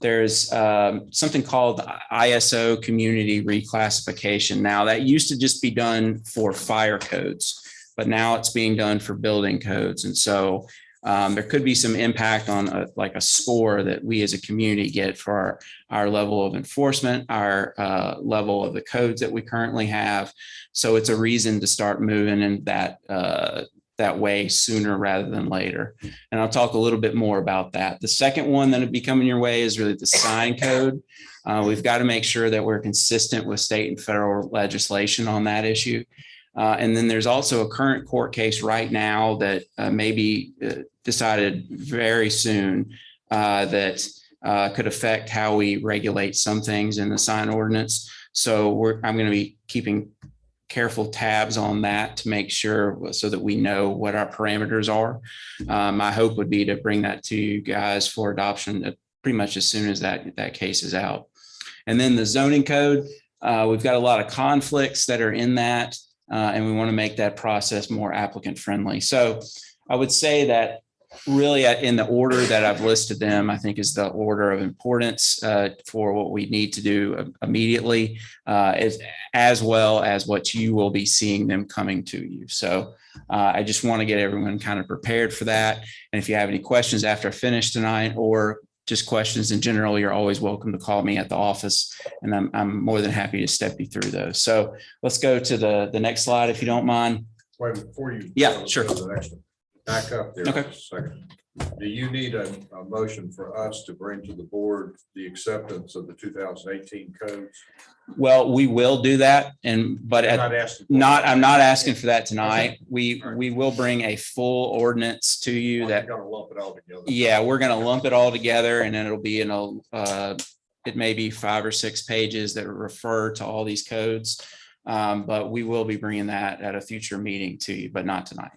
there's something called the ISO community reclassification. Now, that used to just be done for fire codes, but now it's being done for building codes. And so there could be some impact on a score that we as a community get for our level of enforcement, our level of the codes that we currently have. So it's a reason to start moving in that way sooner rather than later. And I'll talk a little bit more about that. The second one that would be coming your way is really the sign code. We've got to make sure that we're consistent with state and federal legislation on that issue. And then there's also a current court case right now that may be decided very soon that could affect how we regulate some things in the sign ordinance. So I'm going to be keeping careful tabs on that to make sure so that we know what our parameters are. My hope would be to bring that to you guys for adoption pretty much as soon as that case is out. And then the zoning code, we've got a lot of conflicts that are in that, and we want to make that process more applicant friendly. So I would say that really in the order that I've listed them, I think is the order of importance for what we need to do immediately, as well as what you will be seeing them coming to you. So I just want to get everyone kind of prepared for that. And if you have any questions after I finish tonight, or just questions in general, you're always welcome to call me at the office, and I'm more than happy to step you through those. So let's go to the next slide, if you don't mind. Wait, before you. Yeah, sure. go to the next one, back up there Okay. a second. Do you need a motion for us to bring to the board the acceptance of the 2018 codes? Well, we will do that, but I'm at not asking. I'm not asking for that tonight. We will bring a full ordinance to you that, Gonna lump it all together. yeah, we're going to lump it all together, and then it'll be in it may be 5 or 6 pages that refer to all these codes. But we will be bringing that at a future meeting to you, but not tonight.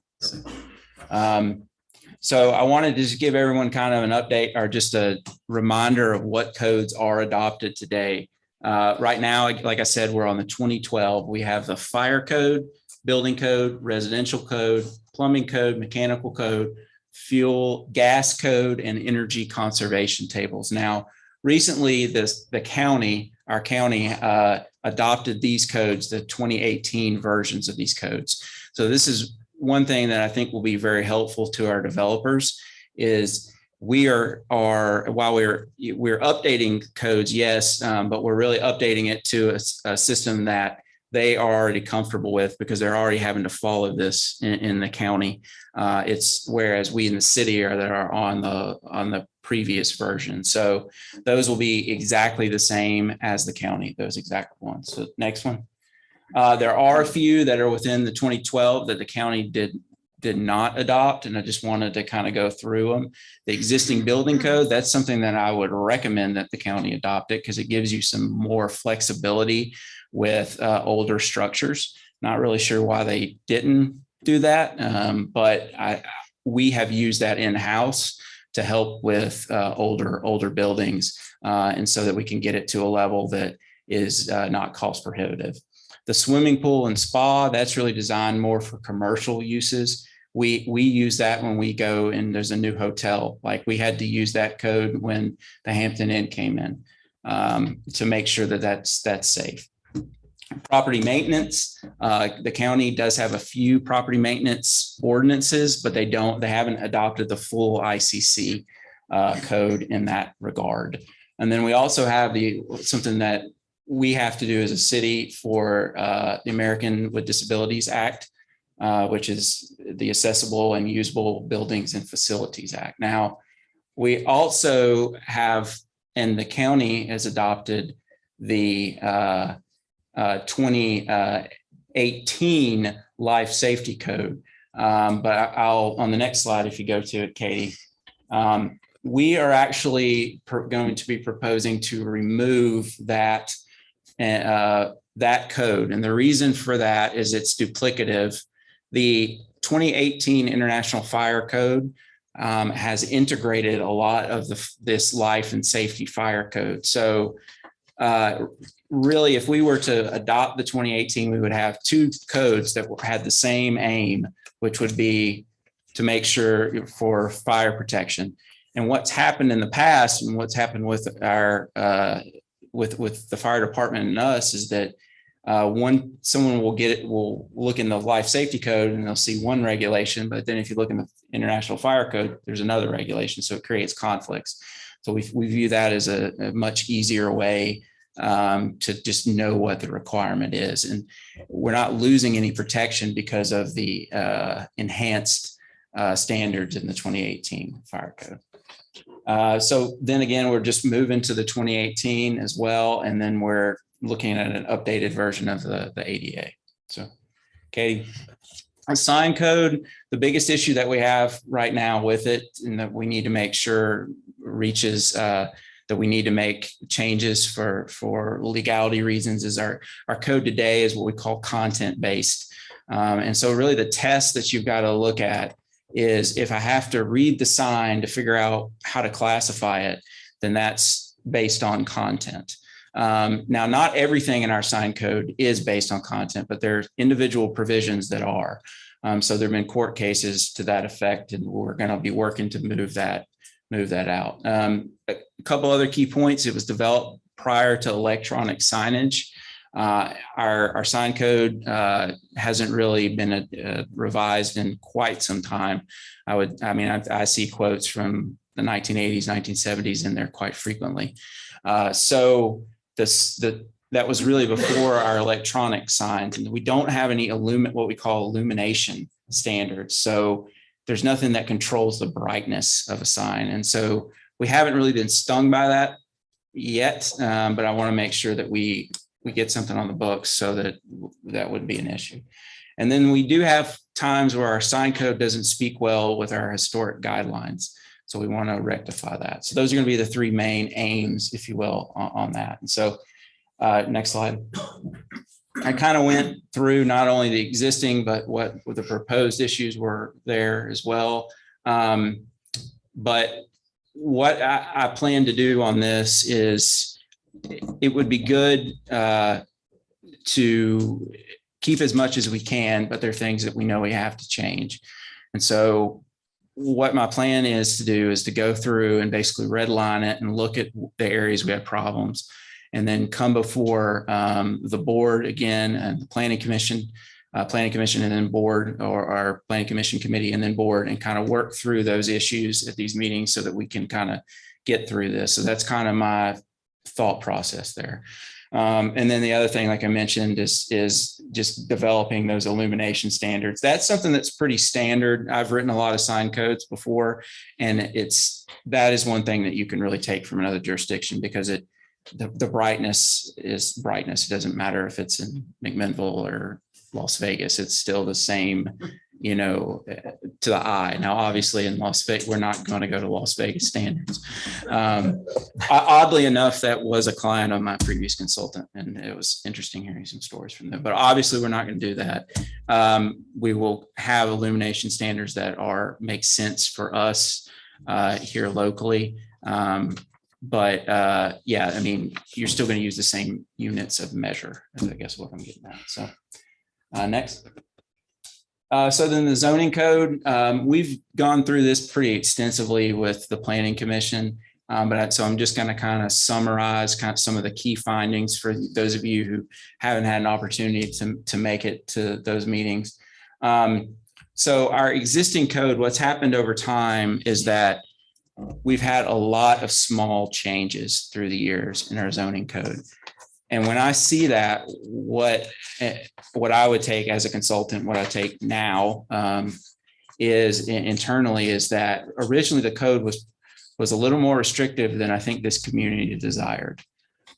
So I wanted to just give everyone kind of an update, or just a reminder of what codes are adopted today. Right now, like I said, we're on the 2012. We have the fire code, building code, residential code, plumbing code, mechanical code, fuel, gas code, and energy conservation tables. Now, recently, our county adopted these codes, the 2018 versions of these codes. So this is one thing that I think will be very helpful to our developers. Is we are while we're updating codes, yes, but we're really updating it to a system that they are already comfortable with, because they're already having to follow this in the county. It's whereas we in the city are on the previous version. So those will be exactly the same as the county, those exact ones. So next one. There are a few that are within the 2012 that the county did not adopt, and I just wanted to kind of go through them. The existing building code, that's something that I would recommend that the county adopt it, because it gives you some more flexibility with older structures. Not really sure why they didn't do that, but we have used that in-house to help with older buildings, and so that we can get it to a level that is not cost prohibitive. The swimming pool and spa, that's really designed more for commercial uses. We use that when we go and there's a new hotel. Like, we had to use that code when the Hampton Inn came in, to make sure that that's safe. Property maintenance, the county does have a few property maintenance ordinances, but they haven't adopted the full ICC code in that regard. And then we also have something that we have to do as a city for the American with Disabilities Act, which is the Accessible and Usable Buildings and Facilities Act. Now, we also have, and the county has adopted the 2018 Life Safety Code. But on the next slide, if you go to it, Katie, we are actually going to be proposing to remove that code. And the reason for that is it's duplicative. The 2018 International Fire Code has integrated a lot of this life and safety fire code. So really, if we were to adopt the 2018, we would have 2 codes that had the same aim, which would be to make sure for fire protection. And what's happened in the past, and what's happened with our with the fire department and us, is that someone will look in the life safety code and they'll see one regulation, but then if you look in the International Fire Code, there's another regulation, so it creates conflicts. So we view that as a much easier way to just know what the requirement is, and we're not losing any protection because of the enhanced standards in the 2018 Fire Code. So then again, we're just moving to the 2018 as well. And then we're looking at an updated version of the ADA. So, Katie, a sign code, the biggest issue that we have right now with it, and that we need to make sure reaches, that we need to make changes for legality reasons, is our code today is what we call content-based. And so really the test that you've got to look at is, if I have to read the sign to figure out how to classify it, then that's based on content. Now, not everything in our sign code is based on content, but there's individual provisions that are. So there have been court cases to that effect, and we're going to be working to move that out. A couple other key points: it was developed prior to electronic signage. Our sign code hasn't really been revised in quite some time. I see quotes from the 1980s, 1970s in there quite frequently. So that was really before our electronic signs, and we don't have any what we call illumination standards. So there's nothing that controls the brightness of a sign. And so we haven't really been stung by that yet, but I want to make sure that we get something on the books so that that wouldn't be an issue. And then we do have times where our sign code doesn't speak well with our historic guidelines. So we want to rectify that. So those are going to be the three main aims, if you will, on that. And so next slide. I kind of went through not only the existing, but what the proposed issues were there as well. But what I plan to do on this is it would be good to keep as much as we can, but there are things that we know we have to change. And so what my plan is to do is to go through and basically redline it and look at the areas we have problems, and then come before the board again and the planning commission, and then board, or our planning commission committee and then board, and kind of work through those issues at these meetings so that we can kind of get through this. So that's kind of my thought process there. And then the other thing, like I mentioned, is just developing those illumination standards. That's something that's pretty standard. I've written a lot of sign codes before, and that is one thing that you can really take from another jurisdiction, because the brightness is brightness. It doesn't matter if it's in McMinnville or Las Vegas, it's still the same, to the eye. Now, obviously in Las Vegas, we're not going to go to Las Vegas standards. Oddly enough, that was a client of my previous consultant, and it was interesting hearing some stories from them, but obviously we're not going to do that. We will have illumination standards that make sense for us here locally. But yeah, I mean, you're still going to use the same units of measure, is I guess what I'm getting at. So next. So then the zoning code, we've gone through this pretty extensively with the planning commission. So I'm just going to kind of summarize some of the key findings for those of you who haven't had an opportunity to make it to those meetings. So our existing code, what's happened over time is that we've had a lot of small changes through the years in our zoning code. And when I see that, what I would take as a consultant, what I take now is internally is that originally the code was a little more restrictive than I think this community desired.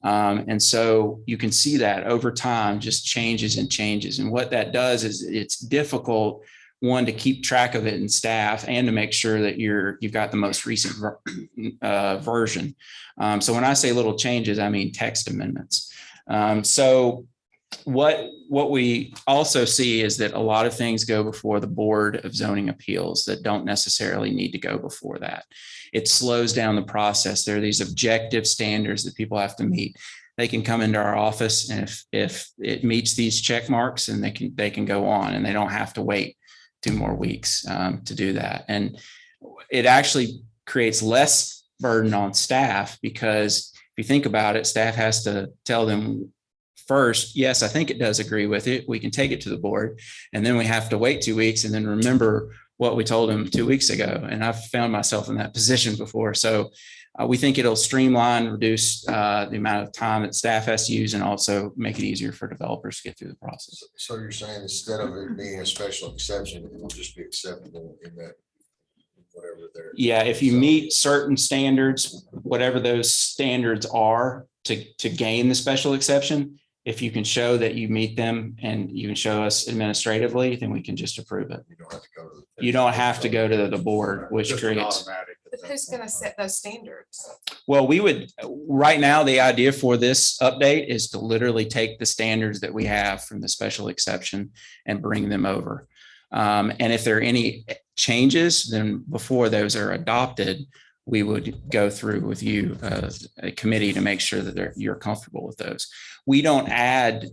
And so you can see that over time, just changes and changes. And what that does is it's difficult, one, to keep track of it in staff, and to make sure that you've got the most recent version. So when I say little changes, I mean text amendments. So what we also see is that a lot of things go before the Board of Zoning Appeals that don't necessarily need to go before that. It slows down the process. There are these objective standards that people have to meet. They can come into our office, and if it meets these check marks, and they can go on, and they don't have to wait 2 more weeks to do that. And it actually creates less burden on staff, because if you think about it, staff has to tell them first, yes, I think it does agree with it. We can take it to the board. And then we have to wait 2 weeks and then remember what we told them 2 weeks ago. And I've found myself in that position before. So we think it'll streamline, reduce the amount of time that staff has to use, and also make it easier for developers to get through the process. So you're saying instead of it being a special exception, it will just be acceptable in that, whatever they're. Yeah, if you meet certain standards, whatever those standards are to gain the special exception, if you can show that you meet them and you can show us administratively, then we can just approve it. You don't have to go to the board, which Just an creates. automatic. But who's gonna set those standards? Well, right now, the idea for this update is to literally take the standards that we have from the special exception and bring them over. And if there are any changes, then before those are adopted, we would go through with you a committee to make sure that you're comfortable with those. We don't add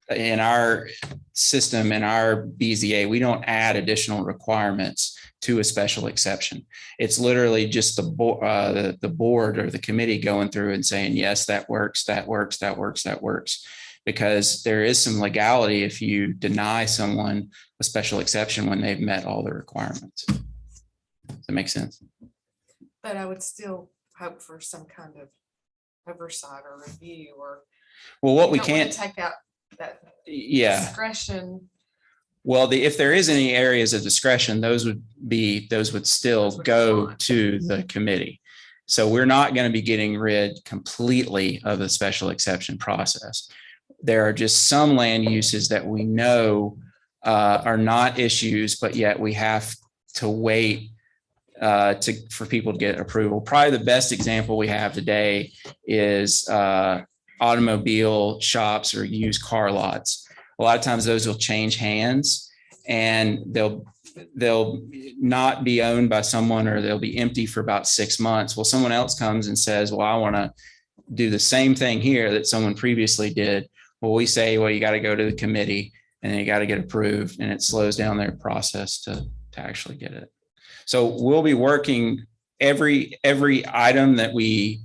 in our system, in our BZA, we don't add additional requirements to a special exception. It's literally just the board or the committee going through and saying, yes, that works, that works, that works, that works. Because there is some legality if you deny someone a special exception when they've met all the requirements. Does that make sense? But I would still hope for some kind of oversight or review or. Well, what you we don't wanna can't, Take out that yeah. discretion. Well, if there is any areas of discretion, those would still go to the committee. So we're not going to be getting rid completely of the special exception process. There are just some land uses that we know are not issues, but yet we have to wait for people to get approval. Probably the best example we have today is automobile shops or used car lots. A lot of times those will change hands and they'll not be owned by someone, or they'll be empty for about 6 months. Well, someone else comes and says, well, I want to do the same thing here that someone previously did. Well, we say, well, you got to go to the committee and then you got to get approved, and it slows down their process to actually get it. So we'll be working every item that we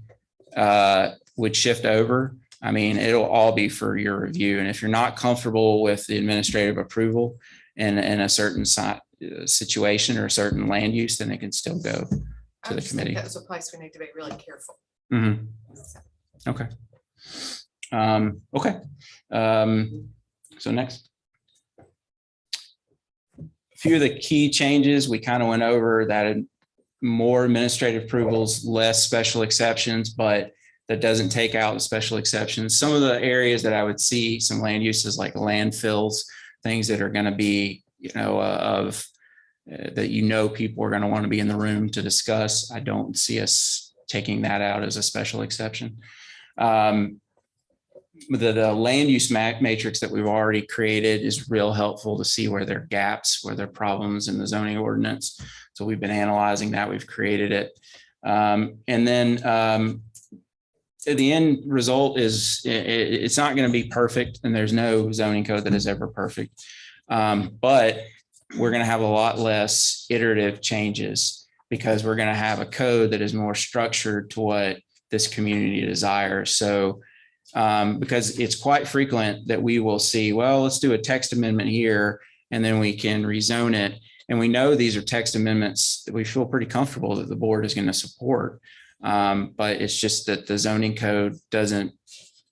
would shift over. I mean, it'll all be for your review. And if you're not comfortable with the administrative approval in a certain situation or a certain land use, then it can still go to I the just committee. think that's a place we need to be really careful. Mhm. Okay. Okay. So next. A few of the key changes we kind of went over that more administrative approvals, less special exceptions, but that doesn't take out the special exceptions. Some of the areas that I would see some land uses like landfills, things that are going to be, that people are going to want to be in the room to discuss. I don't see us taking that out as a special exception. The land use matrix that we've already created is real helpful to see where there are gaps, where there are problems in the zoning ordinance. So we've been analyzing that. We've created it. And then the end result is it's not going to be perfect, and there's no zoning code that is ever perfect. But we're going to have a lot less iterative changes because we're going to have a code that is more structured to what this community desires. So because it's quite frequent that we will see, well, let's do a text amendment here, and then we can rezone it. And we know these are text amendments that we feel pretty comfortable that the board is going to support. But it's just that the zoning code doesn't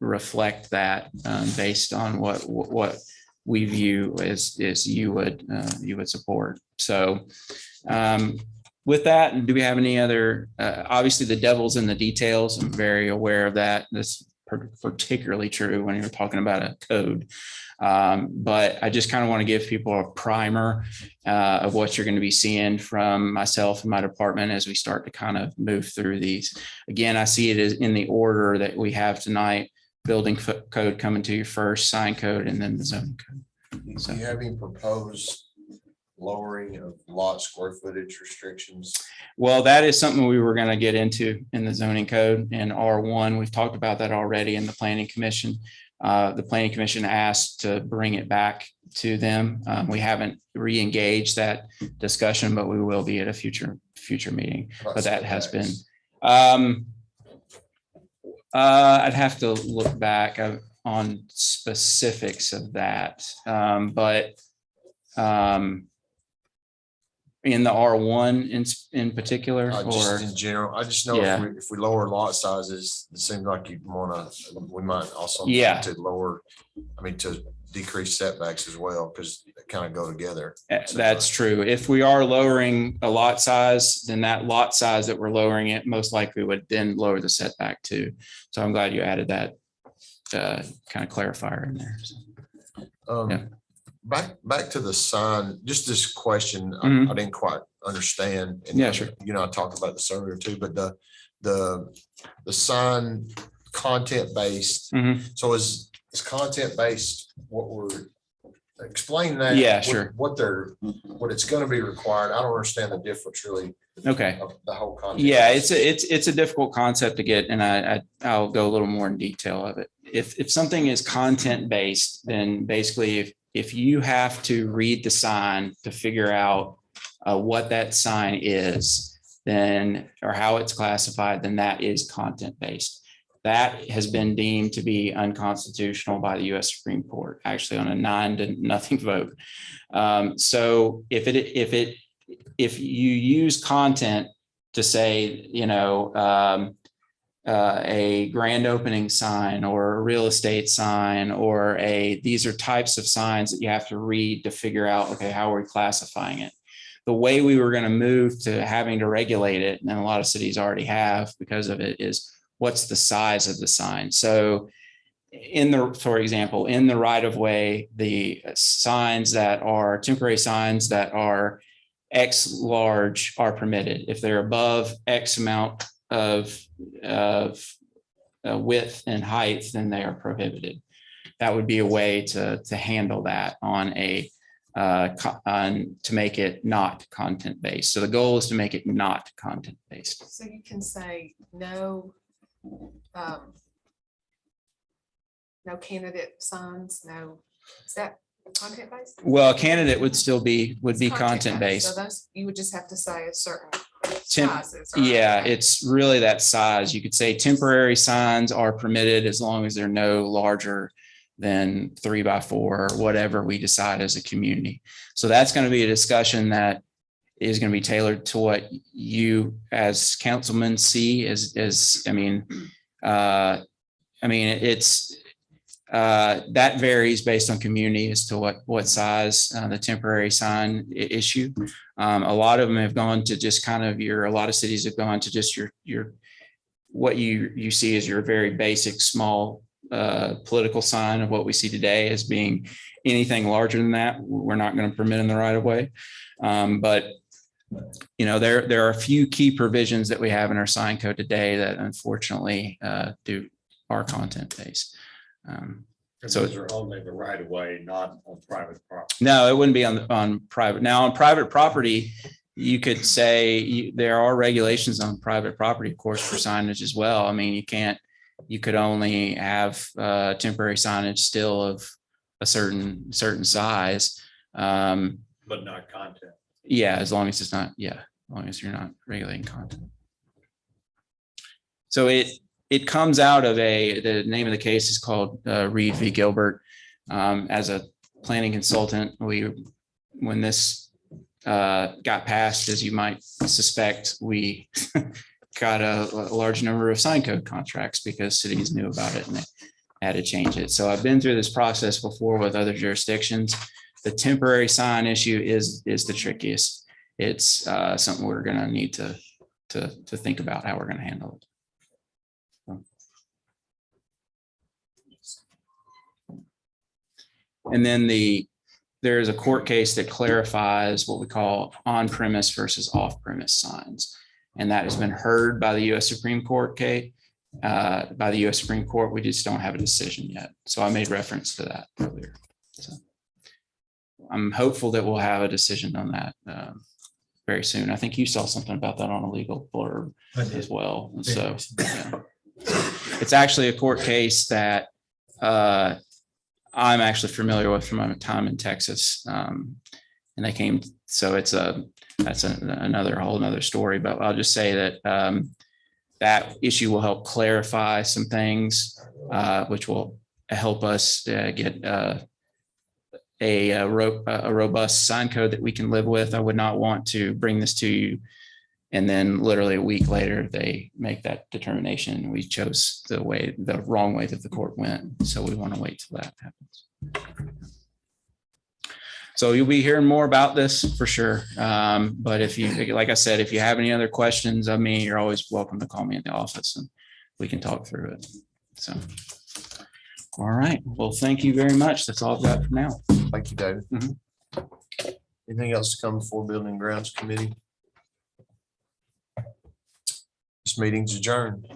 reflect that based on what we view as you would support. So with that, do we have any other, obviously the devil's in the details. I'm very aware of that. That's particularly true when you're talking about a code. But I just kind of want to give people a primer of what you're going to be seeing from myself and my department as we start to kind of move through these. Again, I see it as in the order that we have tonight: building code coming to you first, sign code, and then the zoning code. Do you have any proposed lowering of lot square footage restrictions? Well, that is something we were going to get into in the zoning code in R1. We've talked about that already in the planning commission. The planning commission asked to bring it back to them. We haven't re-engaged that discussion, but we will be at a future meeting. But that has been, I'd have to look back on specifics of that. But in the R1 in particular, Just in general, I just know Yeah. if we lower lot sizes, it seems like we might also Yeah. to lower, to decrease setbacks as well, because they kind of go together. That's true. If we are lowering a lot size, then that lot size that we're lowering it most likely would then lower the setback too. So I'm glad you added that kind of clarifier in there. Yeah. Back to the sign, just this question, Mhm. I didn't quite understand. And Yeah, sure. I talked about this earlier too, but the sign content based. Mhm. So is content based what we're explain that? Yeah, sure. What it's gonna be required. I don't understand the difference really Okay. of the whole content. Yeah, it's a difficult concept to get, and I'll go a little more in detail of it. If something is content based, then basically if you have to read the sign to figure out what that sign is, then or how it's classified, then that is content based. That has been deemed to be unconstitutional by the U.S. Supreme Court, actually on a 9-0 vote. So if you use content to say, a grand opening sign or a real estate sign or these are types of signs that you have to read to figure out, okay, how are we classifying it? The way we were going to move to having to regulate it, and a lot of cities already have because of it, is what's the size of the sign. So for example, in the right of way, the signs that are temporary signs that are X large are permitted. If they're above X amount of width and height, then they are prohibited. That would be a way to handle that to make it not content based. So the goal is to make it not content based. So you can say no, no candidate signs, no, is that content based? Well, a candidate would be content based. So those, you would just have to say a certain Temp- sizes. or- Yeah, it's really that size. You could say temporary signs are permitted as long as they're no larger than 3x4 or whatever we decide as a community. So that's going to be a discussion that is going to be tailored to what you as councilmen see that varies based on community as to what size the temporary sign issue. A lot of them have gone to just kind of a lot of cities have gone to just your what you see as your very basic small political sign of what we see today as being anything larger than that. We're not going to permit in the right of way. But there are a few key provisions that we have in our sign code today that unfortunately are content based. So those are only the right of way, not on private property. No, it wouldn't be on private. Now, on private property, you could say there are regulations on private property, of course, for signage as well. I mean, you could only have temporary signage still of a certain size. But not content. Yeah, as long as you're not regulating content. So it comes out of the name of the case is called Reed v. Gilbert. As a planning consultant, when this got passed, as you might suspect, we got a large number of sign code contracts because cities knew about it and they had to change it. So I've been through this process before with other jurisdictions. The temporary sign issue is the trickiest. It's something we're going to need to think about how we're going to handle it. And then there is a court case that clarifies what we call on-premise versus off-premise signs. And that has been heard by the U.S. Supreme Court case. By the U.S. Supreme Court, we just don't have a decision yet. So I made reference to that earlier. So I'm hopeful that we'll have a decision on that very soon. I think you saw something about that on a legal blurb as well. And so it's actually a court case that I'm actually familiar with from my time in Texas. And they came, so that's another whole nother story, but I'll just say that that issue will help clarify some things, which will help us get a robust sign code that we can live with. I would not want to bring this to you and then literally a week later, they make that determination. We chose the wrong way that the court went. So we want to wait till that happens. So you'll be hearing more about this for sure. But if you, like I said, if you have any other questions of me, you're always welcome to call me in the office and we can talk through it. So, all right. Well, thank you very much. That's all I've got for now. Thank you, David. Anything else to come before Building and Grounds Committee? This meeting's adjourned.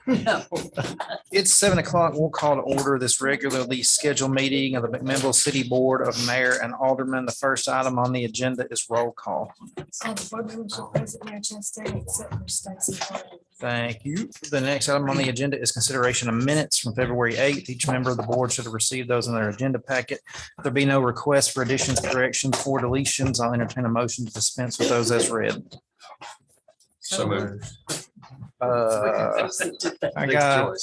No. It's 7 o'clock. We'll call to order this regularly scheduled meeting of the McMinnville City Board of Mayor and Aldermen. The first item on the agenda is roll call. The board members are present, Mayor Chastain, except for Stacy Harden. Thank you. The next item on the agenda is consideration of minutes from February 8th. Each member of the board should have received those in their agenda packet. If there be no requests for additions, corrections, or deletions, I'll entertain a motion to dispense with those as read. So moved. I got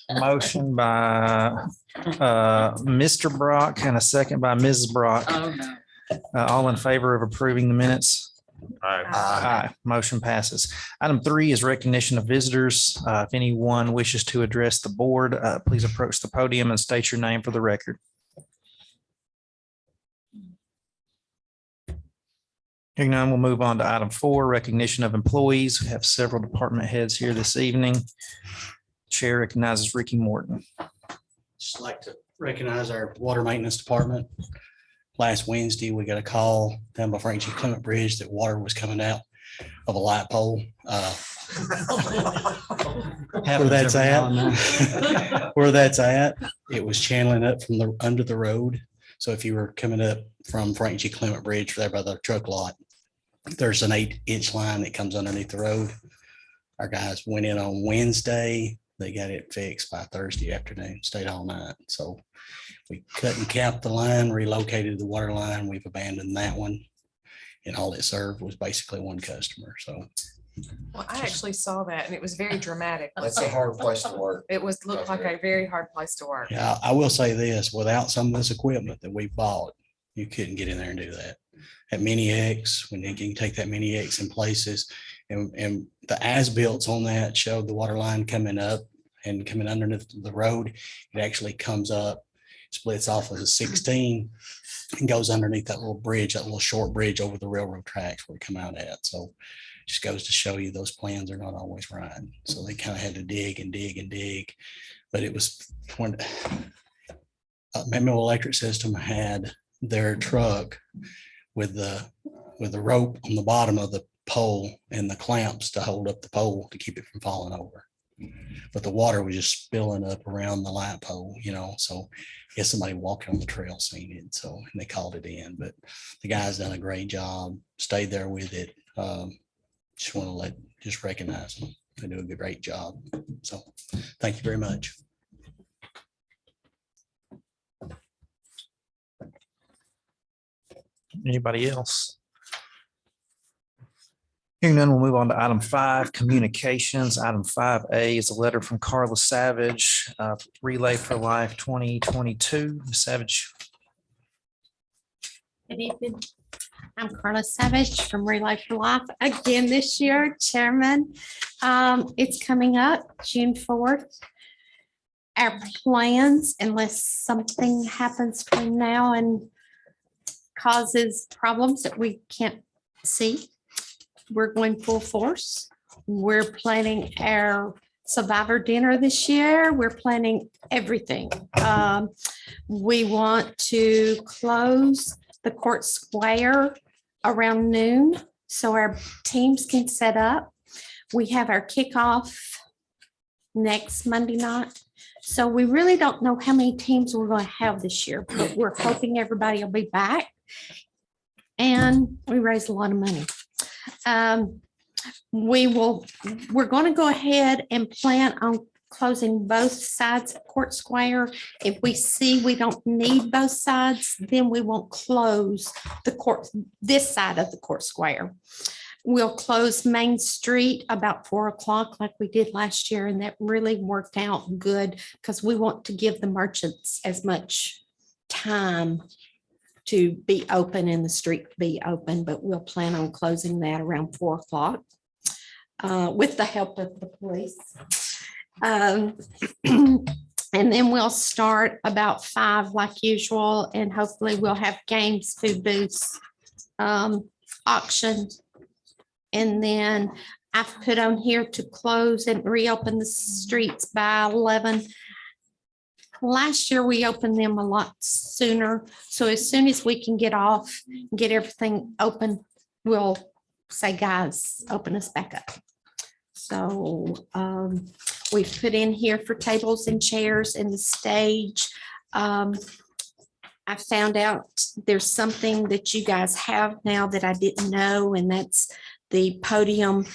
a motion by Mr. Brock and a second by Mrs. Brock. Oh, no. All in favor of approving the minutes? Aye. Aye. Motion passes. Item 3 is recognition of visitors. If anyone wishes to address the board, please approach the podium and state your name for the record. Hearing none, we'll move on to item 4, recognition of employees. We have several department heads here this evening. Chair recognizes Ricky Morton. Just like to recognize our water maintenance department. Last Wednesday, we got a call down by Frank G. Clement Bridge that water was coming out of a light pole. Where that's at, where that's at, it was channeling up from the, under the road. So if you were coming up from Frank G. Clement Bridge there by the truck lot, there's an 8-inch line that comes underneath the road. Our guys went in on Wednesday. They got it fixed by Thursday afternoon, stayed all night. So we cut and capped the line, relocated the water line. We've abandoned that one. And all it served was basically one customer. So Well, I actually saw that and it was very dramatic. That's a hard place to work. It was, looked like a very hard place to work. yeah, I will say this, without some of this equipment that we bought, you couldn't get in there and do that. At Mini X, when you can take that Mini X in places and the as-built on that showed the water line coming up and coming underneath the road. It actually comes up, splits off as a 16 and goes underneath that little bridge, that little short bridge over the railroad tracks where we come out at. So just goes to show you those plans are not always right. So they kind of had to dig and dig and dig. But it was when McMinnville Electric System had their truck with the rope on the bottom of the pole and the clamps to hold up the pole to keep it from falling over. But the water was just spilling up around the light pole, you know, so I guess somebody walking on the trail seen it. So, and they called it in, but the guy's done a great job, stayed there with it. Just want to just recognize them. They do a great job. So thank you very much. Anybody else? Hearing none, we'll move on to item 5, communications. Item 5A is a letter from Carla Savage, Relay for Life 2022. Ms. Savage. Good evening. I'm Carla Savage from Relay for Life again this year, Chairman. It's coming up June 4th. Our plans, unless something happens between now and causes problems that we can't see, we're going full force. We're planning our survivor dinner this year. We're planning everything. We want to close the court square around noon so our teams can set up. We have our kickoff next Monday night. So we really don't know how many teams we're going to have this year, but we're hoping everybody will be back. And we raise a lot of money. We're going to go ahead and plan on closing both sides of Court Square. If we see we don't need both sides, then we won't close the court, this side of the Court Square. We'll close Main Street about 4 o'clock like we did last year, and that really worked out good because we want to give the merchants as much time to be open and the street to be open, but we'll plan on closing that around 4 o'clock with the help of the police. And then we'll start about 5 like usual, and hopefully we'll have games, food booths, auction. And then I've put on here to close and reopen the streets by 11. Last year, we opened them a lot sooner. So as soon as we can get off, get everything open, we'll say, guys, open us back up. So we've put in here for tables and chairs and the stage. I found out there's something that you guys have now that I didn't know, and that's the podium,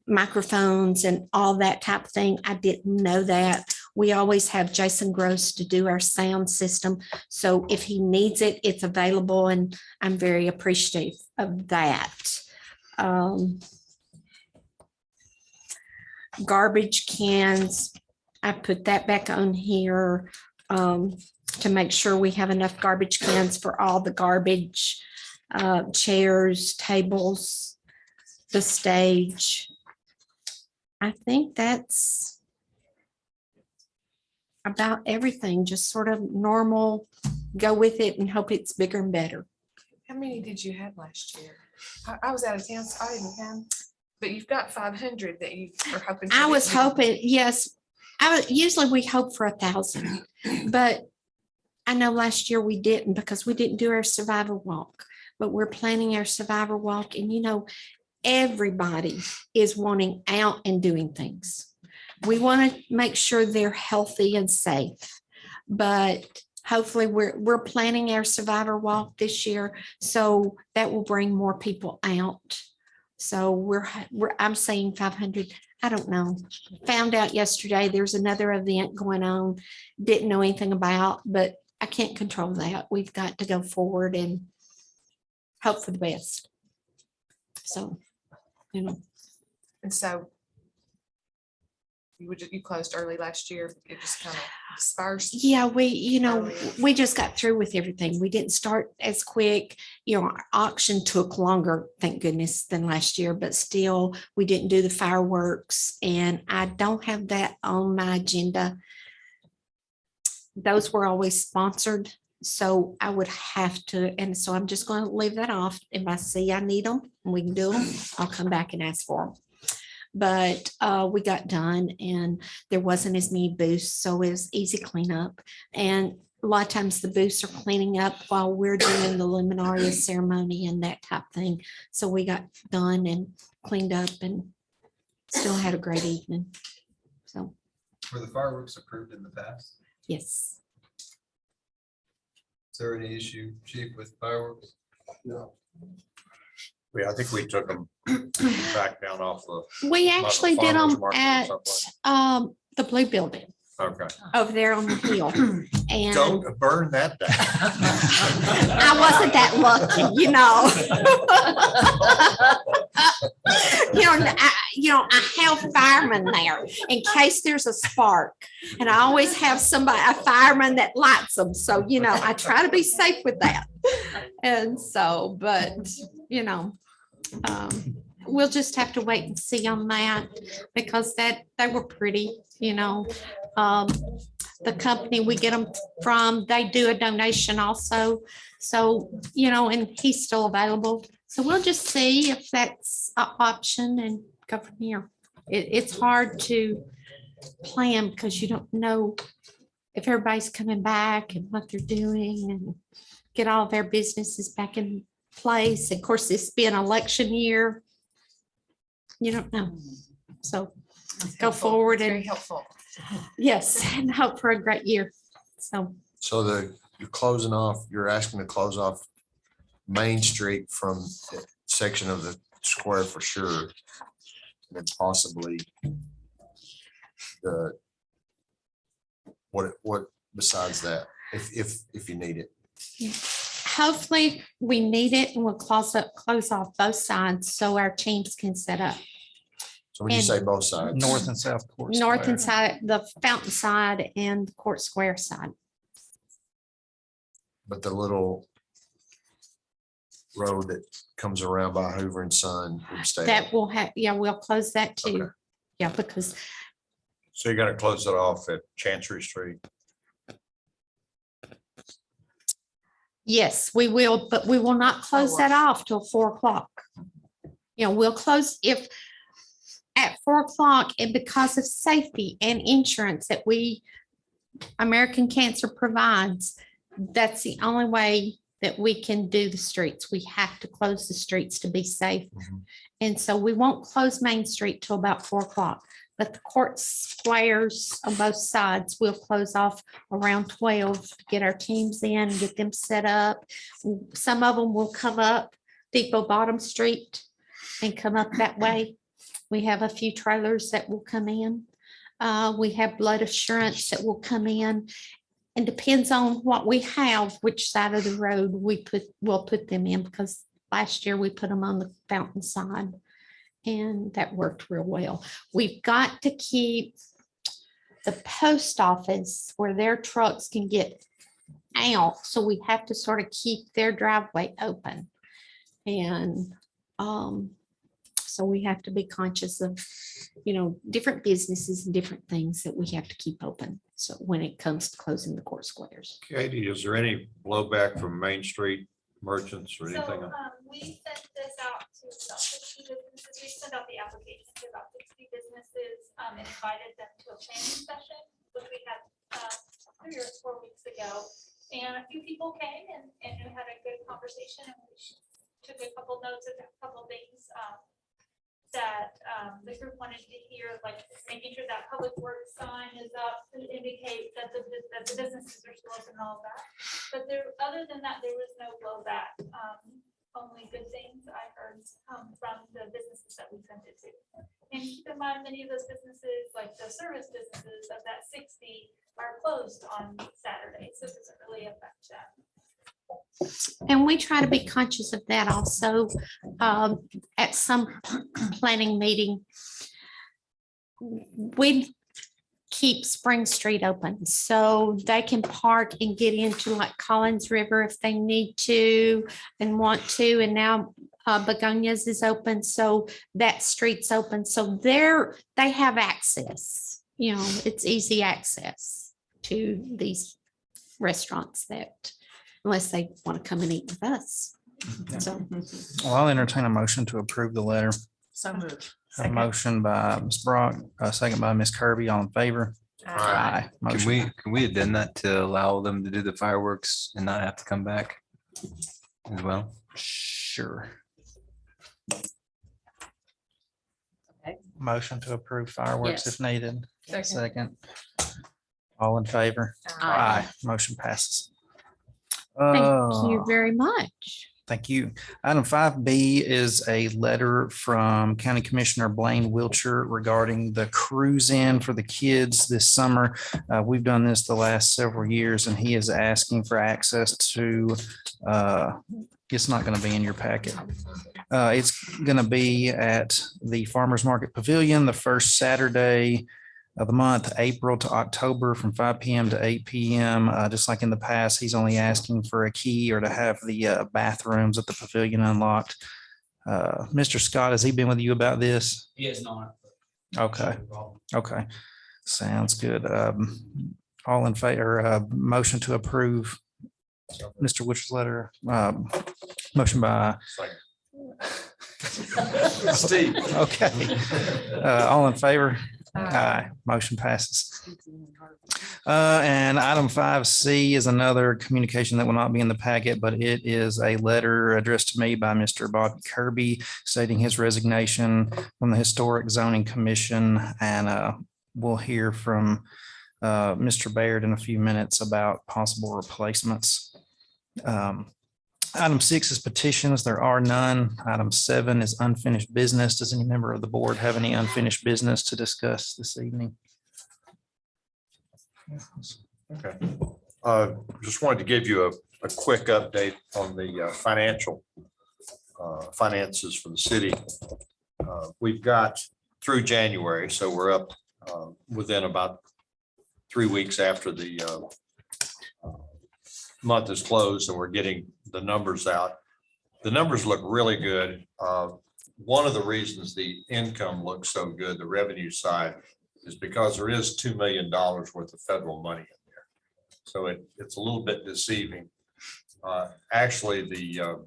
microphones and all that type of thing. I didn't know that. We always have Jason Gross to do our sound system. So if he needs it, it's available, and I'm very appreciative of that. Garbage cans, I put that back on here to make sure we have enough garbage cans for all the garbage, chairs, tables, the stage. I think that's about everything, just sort of normal, go with it and hope it's bigger and better. How many did you have last year? I was out of town, so I didn't have, but you've got 500 that you are hoping. I was hoping, yes, usually we hope for 1,000, but I know last year we didn't because we didn't do our survivor walk, but we're planning our survivor walk, and everybody is wanting out and doing things. We want to make sure they're healthy and safe, but hopefully we're planning our survivor walk this year, so that will bring more people out. So I'm saying 500. I don't know. Found out yesterday there's another event going on, didn't know anything about, but I can't control that. We've got to go forward and hope for the best. So, And so you closed early last year. It just kind of dispersed. yeah, we just got through with everything. We didn't start as quick. Our auction took longer, thank goodness, than last year, but still we didn't do the fireworks, and I don't have that on my agenda. Those were always sponsored, so I would have to, and so I'm just going to leave that off. If I see I need them and we can do them, I'll come back and ask for them. But we got done, and there wasn't as many booths, so it was easy cleanup. And a lot of times the booths are cleaning up while we're doing the luminaria ceremony and that type of thing. So we got done and cleaned up and still had a great evening. So, Were the fireworks approved in the past? yes. Is there any issue, Chief, with fireworks? No. I think we took them back down off the. We actually did farmer's them market or at something. the Blue Building Okay. over there on the hill. And Don't burn that down. I wasn't that lucky, I have firemen there in case there's a spark, and I always have a fireman that lights them. So, I try to be safe with that. And so, but, we'll just have to wait and see on that, because they were pretty, the company we get them from, they do a donation also. So, and he's still available. So we'll just see if that's an option and go from here. It's hard to plan because you don't know if everybody's coming back and what they're doing and get all their businesses back in place. Of course, this being election year, you don't know. So go forward Very and helpful. yes, and hope for a great year. So You're closing off, you're asking to close off Main Street from the section of the square for sure. And then possibly what besides that, if you need it. hopefully we need it, and we'll close off both sides so our teams can set up. So when you And- say both sides. North and South Court. North Square. and side, the fountain side and the Court Square side. But the little road that comes around by Hoover and Son would stay. That will have, yeah, we'll close that too. Okay. Yeah, because So you're gonna close it off at Chancery Street. yes, we will, but we will not close that off till 4 o'clock. We'll close if at 4 o'clock, and because of safety and insurance that American Cancer provides, that's the only way that we can do the streets. We have to close the streets to be safe. And so we won't close Main Street till about 4 o'clock. But the court squares on both sides will close off around 12 to get our teams in, get them set up. Some of them will come up Depot Bottom Street and come up that way. We have a few trailers that will come in. We have blood assurance that will come in. And depends on what we have, which side of the road we'll put them in, because last year we put them on the fountain side. And that worked real well. We've got to keep the post office where their trucks can get out. So we have to sort of keep their driveway open. And so we have to be conscious of, different businesses and different things that we have to keep open. So when it comes to closing the court squares. Katie, is there any blowback from Main Street merchants or anything? We sent this out to about 60 businesses. We sent out the application to about 60 businesses and invited them to a planning session, which we had 3 or 4 weeks ago. And a few people came and we had a good conversation, and we took a couple notes of a couple things that the group wanted to hear, like making sure that public works sign is up to indicate that the businesses are still open and all that. But other than that, there was no blowback. Only good things I heard come from the businesses that we sent it to. And keep in mind, many of those businesses, like the service businesses of that 60, are closed on Saturday, so it doesn't really affect them. And we try to be conscious of that also. At some planning meeting, we keep Spring Street open so they can park and get into like Collins River if they need to and want to. And now Begonias is open, so that street's open. So they have access. It's easy access to these restaurants that, unless they want to come and eat with us. So Well, I'll entertain a motion to approve the letter. So moved. A motion by Ms. Brock, a second by Ms. Kirby, all in favor? Aye. Can Motion. we addend that to allow them to do the fireworks and not have to come back as well? Sure. Okay. Motion to approve fireworks Yes. if needed. Second. Second. All in favor? Aye. Motion passes. thank you Oh, very much. Thank you. Item 5B is a letter from County Commissioner Blaine Wiltshire regarding the cruise in for the kids this summer. We've done this the last several years, and he is asking for access to, it's not going to be in your packet. It's going to be at the Farmers Market Pavilion the first Saturday of the month, April to October, from 5 p.m. to 8 p.m. Just like in the past, he's only asking for a key or to have the bathrooms at the pavilion unlocked. Mr. Scott, has he been with you about this? He is not. Okay, okay. Sounds good. All in favor, motion to approve Mr. Wiltshire's letter. Motion by Steve. Okay. All in favor? Aye. Motion passes. And item 5C is another communication that will not be in the packet, but it is a letter addressed to me by Mr. Bobby Kirby stating his resignation from the Historic Zoning Commission. And we'll hear from Mr. Baird in a few minutes about possible replacements. Item 6 is petitions. There are none. Item 7 is unfinished business. Does any member of the board have any unfinished business to discuss this evening? Okay. Just wanted to give you a quick update on the finances for the city. We've got through January, so we're up within about 3 weeks after the month is closed, and we're getting the numbers out. The numbers look really good. One of the reasons the income looks so good, the revenue side, is because there is $2 million worth of federal money in there. So it's a little bit deceiving. Actually, the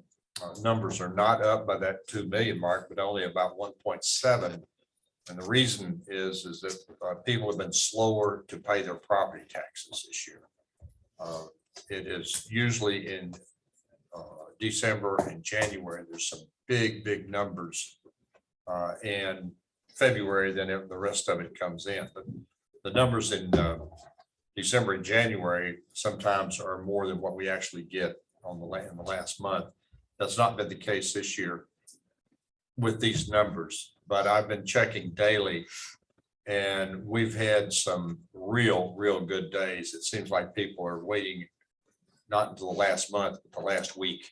numbers are not up by that 2 million mark, but only about 1.7. And the reason is that people have been slower to pay their property taxes this year. It is usually in December and January, there's some big numbers. And February, then the rest of it comes in. But the numbers in December and January sometimes are more than what we actually get on in the last month. That's not been the case this year with these numbers, but I've been checking daily and we've had some real good days. It seems like people are waiting not until the last month, but the last week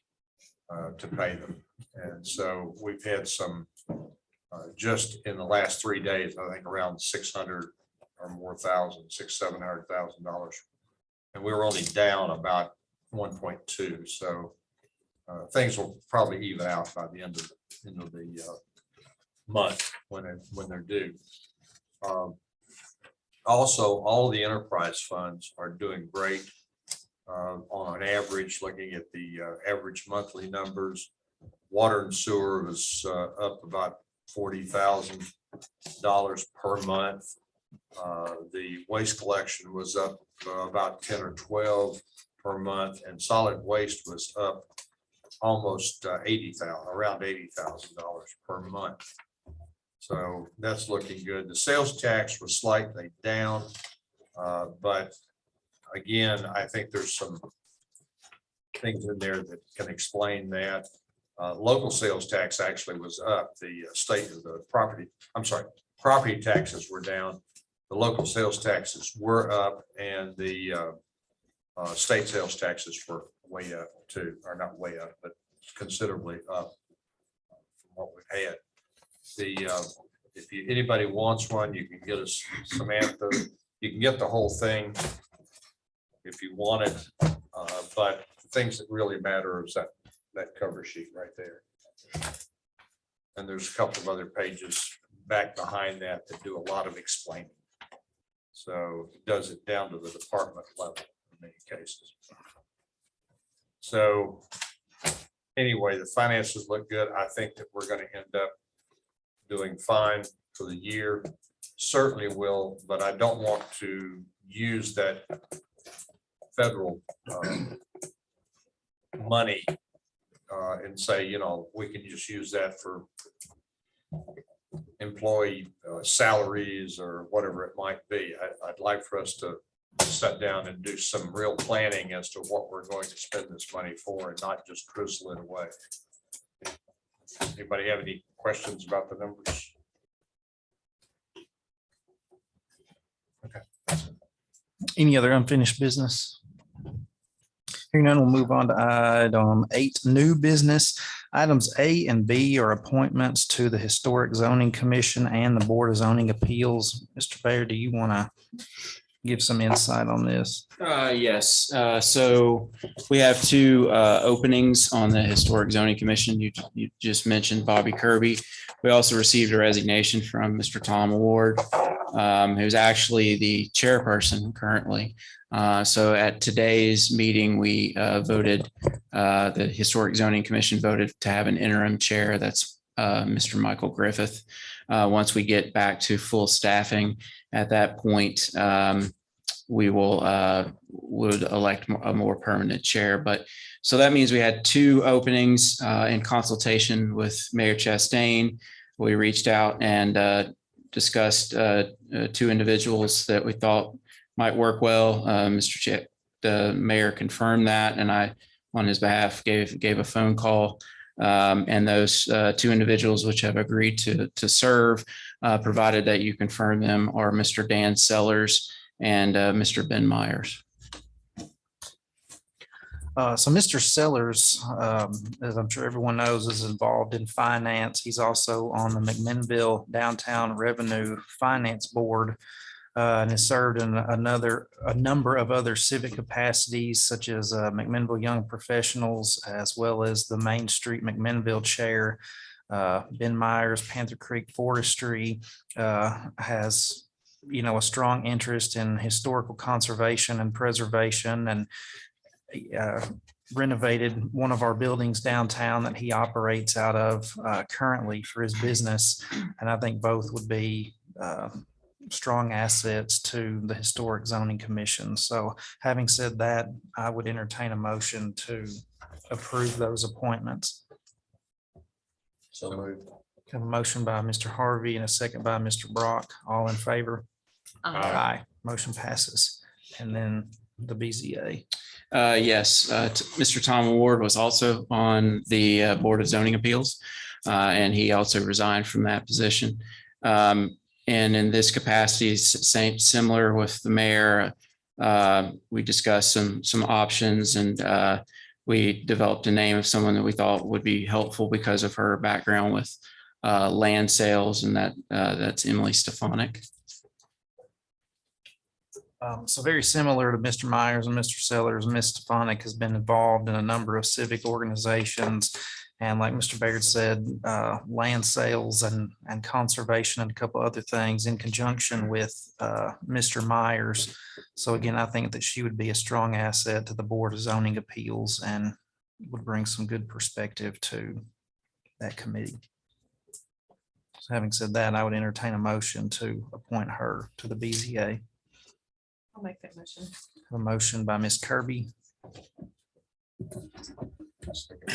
to pay them. And so we've had some just in the last 3 days, I think around 600 or more thousand, $700,000. And we were only down about 1.2. So things will probably even out by the end of the month when they're due. Also, all the enterprise funds are doing great. On average, looking at the average monthly numbers, water and sewer was up about $40,000 per month. The waste collection was up about 10 or 12 per month, and solid waste was up almost around $80,000 per month. So that's looking good. The sales tax was slightly down, but again, I think there's some things in there that can explain that. Local sales tax actually was up. The state of the property taxes were down. The local sales taxes were up, and the state sales taxes were way up too, or not way up, but considerably up from what we've had. If anybody wants one, you can get us Samantha. You can get the whole thing if you want it, but the things that really matter is that cover sheet right there. And there's a couple of other pages back behind that do a lot of explaining. So it does it down to the department level in many cases. So anyway, the finances look good. I think that we're going to end up doing fine for the year. Certainly will, but I don't want to use that federal money and say, we can just use that for employee salaries or whatever it might be. I'd like for us to sit down and do some real planning as to what we're going to spend this money for and not just drizzle it away. Anybody have any questions about the numbers? Okay. Any other unfinished business? Hearing none, we'll move on to item 8, new business. Items A and B are appointments to the Historic Zoning Commission and the Board of Zoning Appeals. Mr. Bayer, do you want to give some insight on this? Yes, so we have 2 openings on the Historic Zoning Commission. You just mentioned Bobby Kirby. We also received a resignation from Mr. Tom Ward, who's actually the chairperson currently. So at today's meeting, we voted, the Historic Zoning Commission voted to have an interim chair. That's Mr. Michael Griffith. Once we get back to full staffing at that point, we would elect a more permanent chair. But so that means we had 2 openings in consultation with Mayor Chastain. We reached out and discussed 2 individuals that we thought might work well. The mayor confirmed that, and I, on his behalf, gave a phone call. And those 2 individuals which have agreed to serve, provided that you confirm them, are Mr. Dan Sellers and Mr. Ben Myers. So Mr. Sellers, as I'm sure everyone knows, is involved in finance. He's also on the McMinnville Downtown Revenue Finance Board, and has served in a number of other civic capacities, such as McMinnville Young Professionals, as well as the Main Street McMinnville Chair. Ben Myers, Panther Creek Forestry, has a strong interest in historical conservation and preservation, and renovated one of our buildings downtown that he operates out of currently for his business. And I think both would be strong assets to the Historic Zoning Commission. So having said that, I would entertain a motion to approve those appointments? So moved. Have a motion by Mr. Harvey and a second by Mr. Brock. All in favor? Aye. Motion passes. And then the BZA. Yes, Mr. Tom Ward was also on the Board of Zoning Appeals, and he also resigned from that position. And in this capacity, similar with the mayor, we discussed some options, and we developed a name of someone that we thought would be helpful because of her background with land sales, and that's Emily Stefanik. So very similar to Mr. Myers and Mr. Sellers, Ms. Stefanik has been involved in a number of civic organizations. And like Mr. Baird said, land sales and conservation and a couple other things in conjunction with Mr. Myers. So again, I think that she would be a strong asset to the Board of Zoning Appeals and would bring some good perspective to that committee. So having said that, I would entertain a motion to appoint her to the BZA. I'll make that motion. A motion by Ms. Kirby.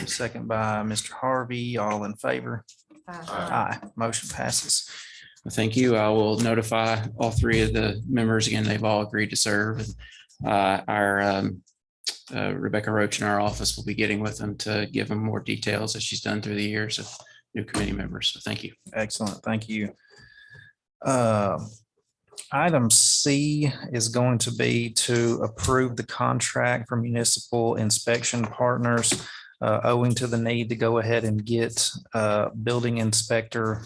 Second by Mr. Harvey, all in favor? Aye. Motion passes. Well, thank you. I will notify all three of the members. Again, they've all agreed to serve. Our Rebecca Roach in our office will be getting with them to give them more details as she's done through the years of new committee members. So thank you. Excellent. Thank you. Item C is going to be to approve the contract for municipal inspection partners owing to the need to go ahead and get building inspector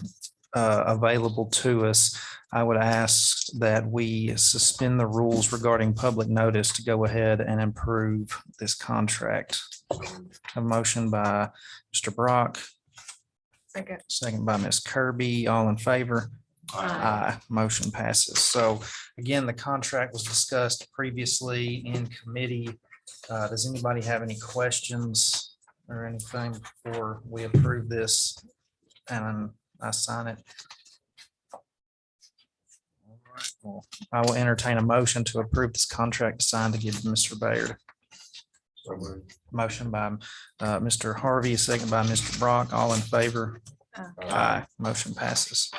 available to us. I would ask that we suspend the rules regarding public notice to go ahead and approve this contract. A motion by Mr. Brock, Second. second by Ms. Kirby, all in favor? Aye. Motion passes. So again, the contract was discussed previously in committee. Does anybody have any questions or anything before we approve this and I sign it? All right, well, I will entertain a motion to approve this contract signed to give to Mr. Baird. So moved. Motion by Mr. Harvey, second by Mr. Brock, all in favor? Aye. Motion passes.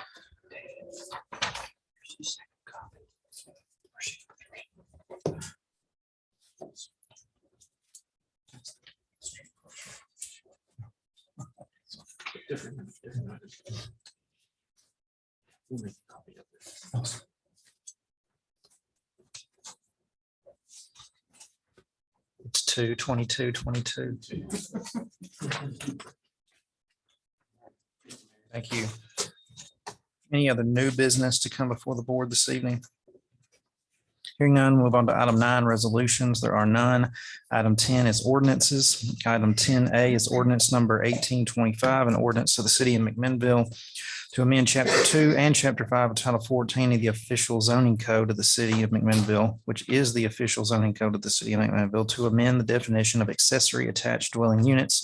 It's 2/22/22. Thank you. Any other new business to come before the board this evening? Hearing none, move on to item 9, resolutions. There are none. Item 10 is ordinances. Item 10A is ordinance number 1825, an ordinance of the city of McMinnville to amend chapter 2 and chapter 5 of title 14 of the official zoning code of the city of McMinnville, which is the official zoning code of the city of McMinnville, to amend the definition of accessory attached dwelling units,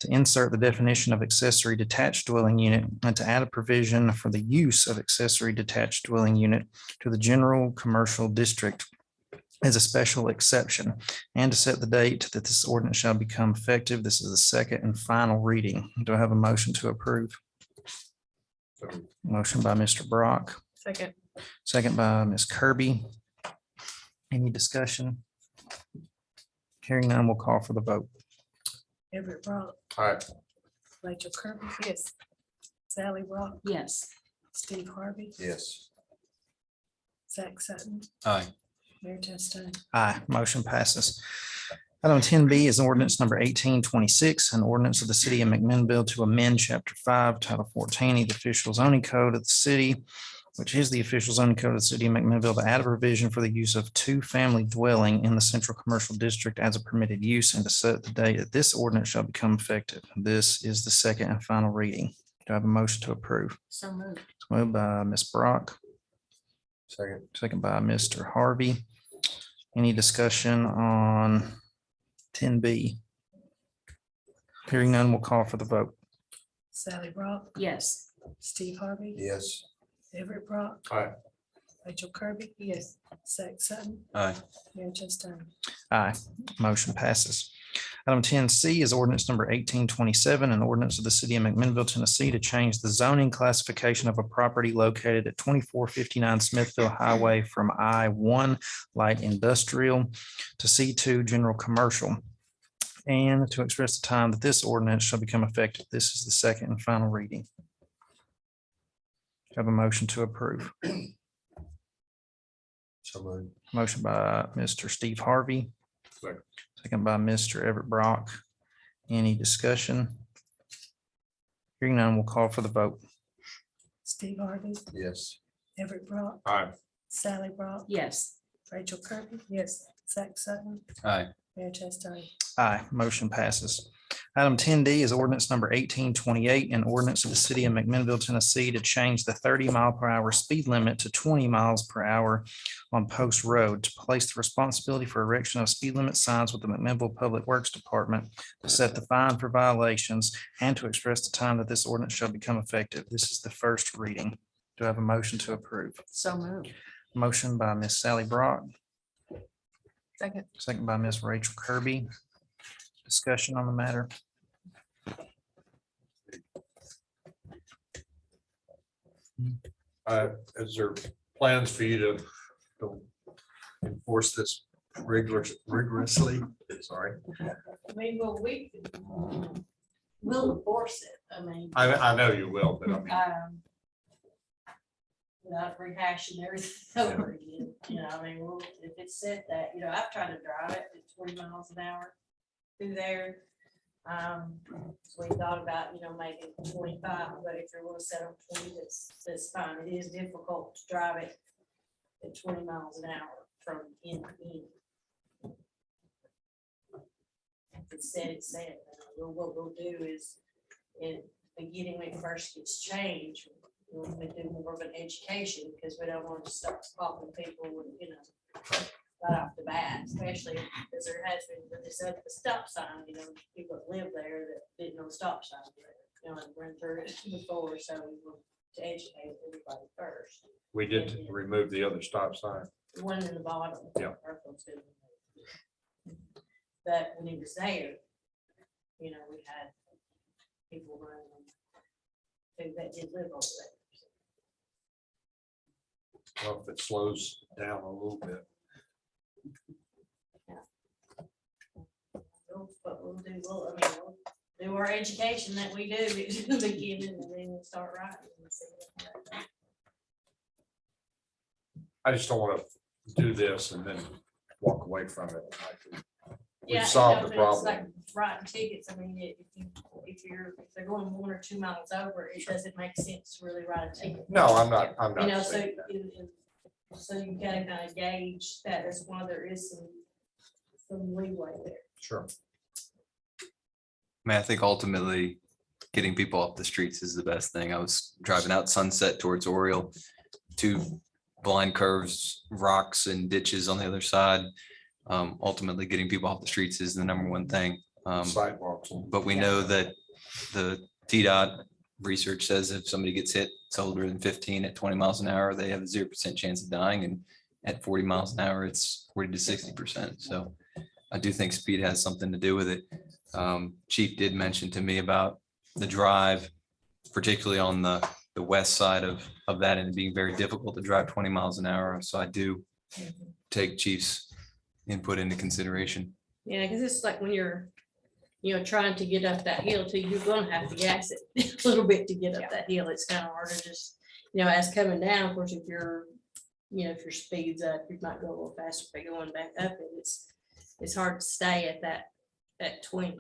to insert the definition of accessory detached dwelling unit, and to add a provision for the use of accessory detached dwelling unit to the general commercial district as a special exception, and to set the date that this ordinance shall become effective. This is the second and final reading. Do I have a motion to approve? Motion by Mr. Brock, Second. second by Ms. Kirby. Any discussion? Hearing none, we'll call for the vote. Everett Brock, Aye. Rachel Kirby, yes. Sally Brock, Yes. Steve Harvey, Yes. Zach Sutton, Aye. Mayor Chastain. Aye, motion passes. Item 10B is ordinance number 1826, an ordinance of the city of McMinnville to amend chapter 5, title 14 of the official zoning code of the city, which is the official zoning code of the city of McMinnville, to add a provision for the use of two-family dwelling in the central commercial district as a permitted use, and to set the date that this ordinance shall become effective. This is the second and final reading. Do I have a motion to approve? So moved. It's moved by Ms. Brock, Second. second by Mr. Harvey. Any discussion on 10B? Hearing none, we'll call for the vote. Sally Brock, Yes. Steve Harvey, Yes. Everett Brock, Aye. Rachel Kirby, yes. Zach Sutton, Aye. Mayor Chastain. Aye, motion passes. Item 10C is ordinance number 1827, an ordinance of the city of McMinnville, Tennessee to change the zoning classification of a property located at 2459 Smithville Highway from I-1 Light Industrial to C2 General Commercial, and to express the time that this ordinance shall become effective. This is the second and final reading. Have a motion to approve. So moved. Motion by Mr. Steve Harvey. Second by Mr. Everett Brock. Any discussion? Hearing none, we'll call for the vote. Steve Harvey, Yes. Everett Brock, Aye. Sally Brock, Yes. Rachel Kirby, yes, Zach Sutton, Aye. Mayor Chastain. Aye, motion passes. Item 10D is ordinance number 1828, an ordinance of the city of McMinnville, Tennessee to change the 30-mile-per-hour speed limit to 20 miles per hour on Post Road, to place the responsibility for erection of speed limit signs with the McMinnville Public Works Department, to set the fine for violations, and to express the time that this ordinance shall become effective. This is the first reading. Do I have a motion to approve? So moved. Motion by Miss Sally Brock, Second. second by Miss Rachel Kirby. Discussion on the matter. Is there plans for you to enforce this rigorously? Sorry. I mean, we'll enforce it. I mean. I know you will, but I mean, Without rehashing everything over again, I mean, if it's said that, I've tried to drive it at 20 miles an hour through there. So we thought about, making 25, but if you're going to set on 20, that's fine. It is difficult to drive it at 20 miles an hour from end to end. If it's said, it's said. What we'll do is, in the beginning, when it first gets changed, we'll do more of an education, because we don't want to start popping people with, right off the bat, especially because there has been, when they set the stop sign, people that live there that didn't know the stop sign, and run through it before, so we want to educate everybody first. we did remove the other stop sign. The one in the bottom. Yeah. But when he was there, we had people running that did live over there. Well, if it slows down a little bit. But we'll do our education that we do at the beginning, and then we'll start writing. And see what happens. I just don't want to do this and then walk away from it. We Yeah, solved the but it's problem. like writing tickets. I mean, if they're going 1 or 2 miles over, it doesn't make sense to really write a ticket. No, I'm not So saying that. so you gotta kind of gauge that as why there is some leeway there. Sure. I mean, I think ultimately getting people off the streets is the best thing. I was driving out Sunset towards Oriole, 2 blind curves, rocks and ditches on the other side. Ultimately, getting people off the streets is the #1 thing. Sidewalks. But we know that the TDOT research says if somebody gets hit, it's older than 15 at 20 miles an hour, they have a 0% chance of dying. And at 40 miles an hour, it's 40 to 60%. So I do think speed has something to do with it. Chief did mention to me about the drive, particularly on the west side of that, and it being very difficult to drive 20 miles an hour. So I do take Chief's input into consideration. Yeah, because it's like when you're, trying to get up that hill too, you're gonna have to gas it a little bit to get up that hill. It's kind of hard to just, as coming down, of course, if your speed's up, you might go a little faster, but going back up, it's hard to stay at 20.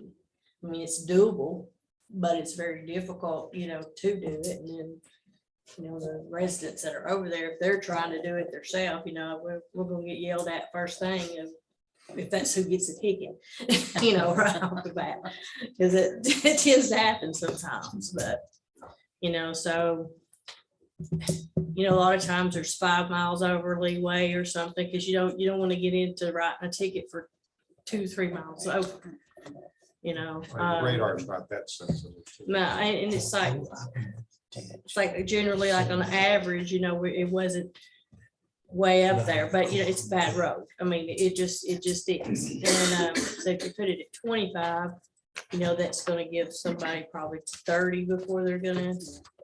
I mean, it's doable, but it's very difficult, to do it. And then, the residents that are over there, if they're trying to do it themselves, we're gonna get yelled at first thing if that's who gets the ticket, right off the bat. Because it tends to happen sometimes, but, so, a lot of times there's 5 miles over leeway or something, because you don't want to get into writing a ticket for 2-3 miles over. Radar's not that sensitive. No, and it's like generally like on average, it wasn't way up there, but it's a bad road. I mean, it just is. And so if you put it at 25, that's gonna give somebody probably 30 before they're gonna,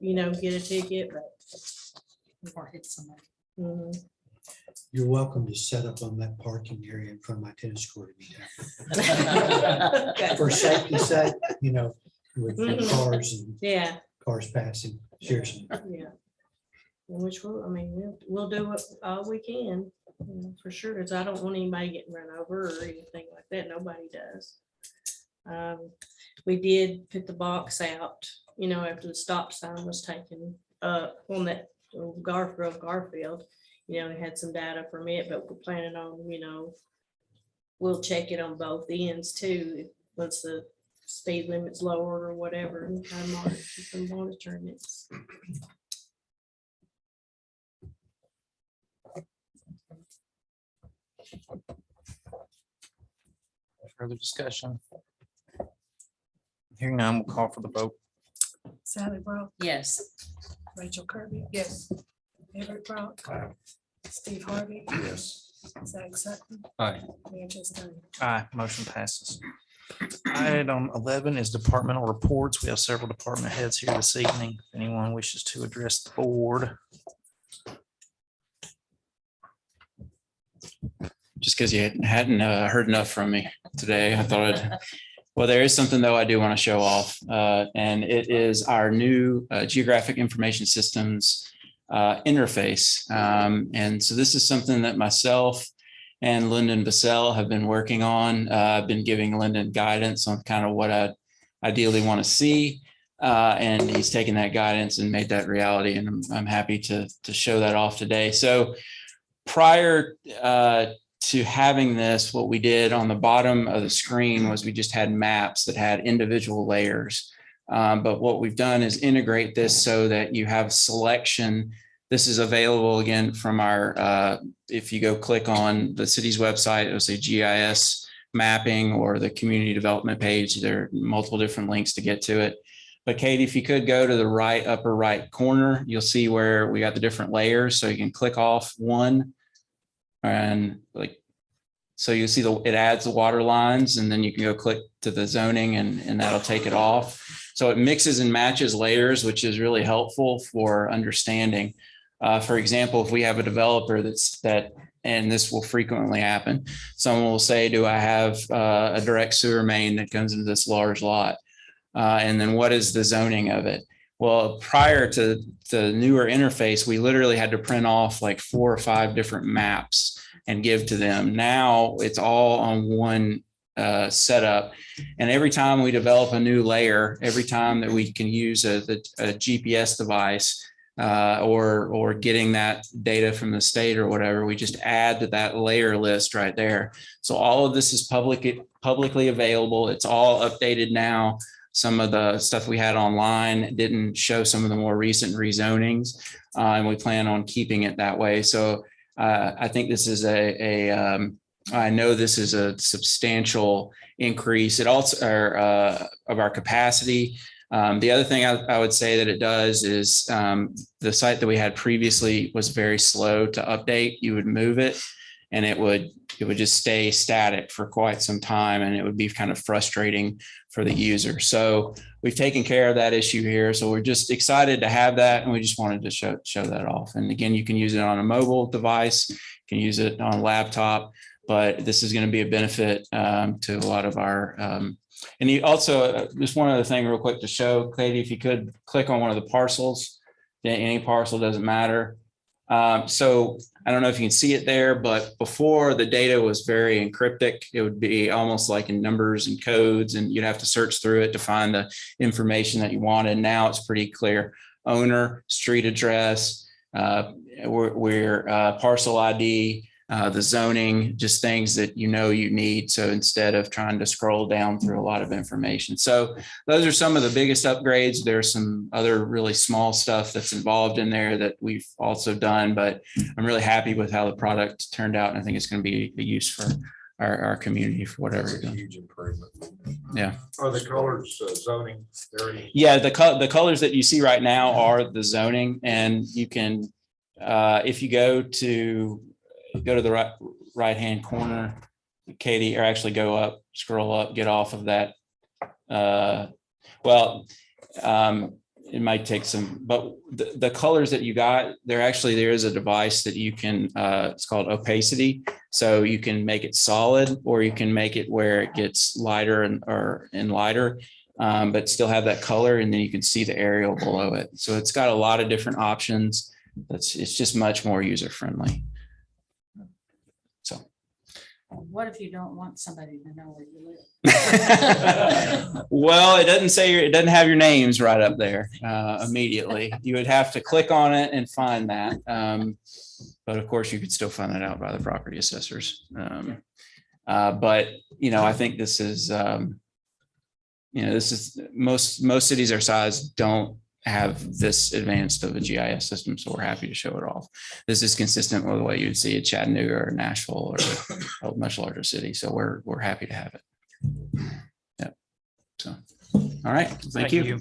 get a ticket, but. Or hit somebody. Mhm. You're welcome to set up on that parking area in front of my tennis court anytime. For safety's sake, with Mhm. cars and Yeah, cars passing, seriously. yeah. Which we'll do all we can, for sure, because I don't want anybody getting run over or anything like that. Nobody does. We did put the box out, after the stop sign was taken up on that Garfield. We had some data from it, but we're planning on, we'll check it on both ends too, once the speed limit's lowered or whatever, and kind of monitoring it. Further discussion? Hearing none, we'll call for the vote. Sally Brown, Yes. Rachel Kirby. Yes. Everett Brock. Steve Harvey. Yes. Zach Sutton. Aye. Mayor Justin. Aye, motion passes. Item 11 is departmental reports. We have several department heads here this evening. If anyone wishes to address the board. Just because you hadn't heard enough from me today, I thought well, there is something though I do want to show off, and it is our new geographic information systems interface. And so this is something that myself and Lyndon Bissell have been working on. I've been giving Lyndon guidance on kind of what I ideally want to see. And he's taken that guidance and made that reality. And I'm happy to show that off today. So prior to having this, what we did on the bottom of the screen was we just had maps that had individual layers. But what we've done is integrate this so that you have selection. This is available again from our, if you go click on the city's website, it'll say GIS mapping or the community development page. There are multiple different links to get to it. But Katie, if you could go to the right upper right corner, you'll see where we got the different layers. So you can click off one and so you'll see it adds the water lines, and then you can go click to the zoning and that'll take it off. So it mixes and matches layers, which is really helpful for understanding. For example, if we have a developer and this will frequently happen, someone will say, do I have a direct sewer main that comes into this large lot? And then what is the zoning of it? Well, prior to the newer interface, we literally had to print off like 4 or 5 different maps and give to them. Now it's all on one setup. And every time we develop a new layer, every time that we can use a GPS device or getting that data from the state or whatever, we just add to that layer list right there. So all of this is publicly available. It's all updated now. Some of the stuff we had online didn't show some of the more recent rezonings, and we plan on keeping it that way. So I think this is I know this is a substantial increase. It also of our capacity. The other thing I would say that it does is the site that we had previously was very slow to update. You would move it and it would just stay static for quite some time, and it would be kind of frustrating for the user. So we've taken care of that issue here. So we're just excited to have that, and we just wanted to show that off. And again, you can use it on a mobile device, you can use it on a laptop, but this is going to be a benefit to a lot of our. And you also, just one other thing real quick to show, Katie, if you could click on one of the parcels, any parcel, doesn't matter. So I don't know if you can see it there, but before the data was very encryptic. It would be almost like in numbers and codes, and you'd have to search through it to find the information that you wanted. Now it's pretty clear: owner, street address, parcel ID, the zoning, just things that you need. So instead of trying to scroll down through a lot of information. So those are some of the biggest upgrades. There's some other really small stuff that's involved in there that we've also done, but I'm really happy with how the product turned out. And I think it's going to be a use for our community for whatever you're doing. Huge improvement. Yeah. Are the colors zoning? Yeah, the colors that you see right now are the zoning, and you can if you go to the right-hand corner, Katie, or actually go up, scroll up, get off of that. It might take some, but the colors that you got, there is a device that you can, it's called opacity. So you can make it solid, or you can make it where it gets lighter and lighter, but still have that color, and then you can see the aerial below it. So it's got a lot of different options. It's just much more user friendly. So. What if you don't want somebody to know where you live? Well, it doesn't have your names right up there immediately. You would have to click on it and find that. But of course, you could still find that out by the property assessors. But, I think this is, most cities our size don't have this advanced of a GIS system, so we're happy to show it off. This is consistent with the way you'd see at Chattanooga or Nashville or a much larger city, so we're happy to have it. Yeah. So, all right, thank you.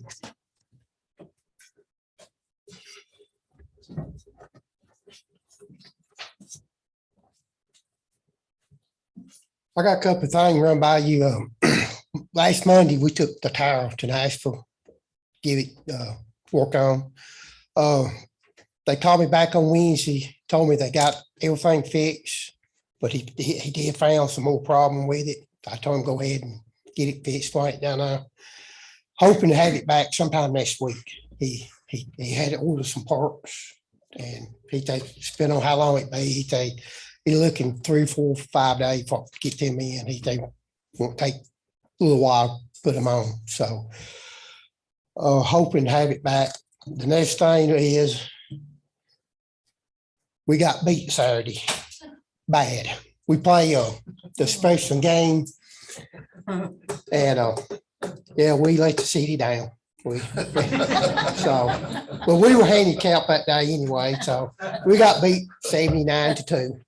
I got a couple of things run by you. Last Monday, we took the tower to Nashville, give it work on. They called me back on Wednesday, told me they got everything fixed, but he did found some more problem with it. I told him go ahead and get it fixed right down there. Hoping to have it back sometime next week. He had to order some parts, and depending on how long it be, he's looking 3, 4, 5 days to get them in. He won't take a little while to put them on. So hoping to have it back. The next thing is we got beat Saturday. Bad. We play the special game, and we let the city down. We were handicapped that day anyway, so we got beat 79-2.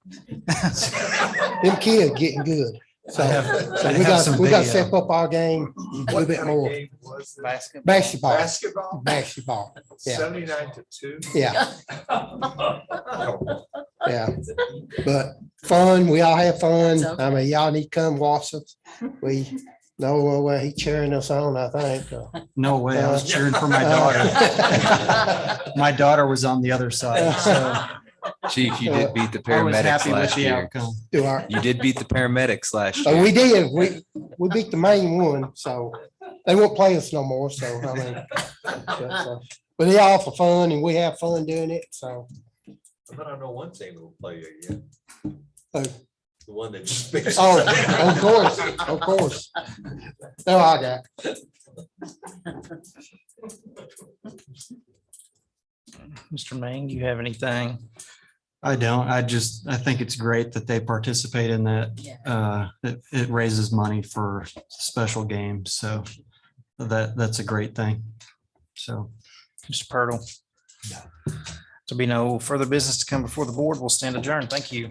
Them kids getting good. So we got to step up our game a little bit more. Basketball. Yeah. 79-2. Yeah. Yeah. But fun. We all have fun. I mean, y'all need to come watch us. We know where he's cheering us on, I think. No way. I was cheering for my daughter. My daughter was on the other side. So Chief, you did beat the I was paramedics happy with last the year. outcome. You did beat the paramedics last Oh, year. we did. We beat the main one, so they won't play us no more. So I mean, but they all for fun, and we have fun doing it. So But I know one team that will play you again. Oh. The one that just. beat us. oh, of course. No, I got. Mr. Maine, do you have anything? I don't. I think it's great that they participate in that. It raises money for special games. So that's a great thing. So. Mr. Purtle? To be no further business to come before the board, we'll stand adjourned. Thank you.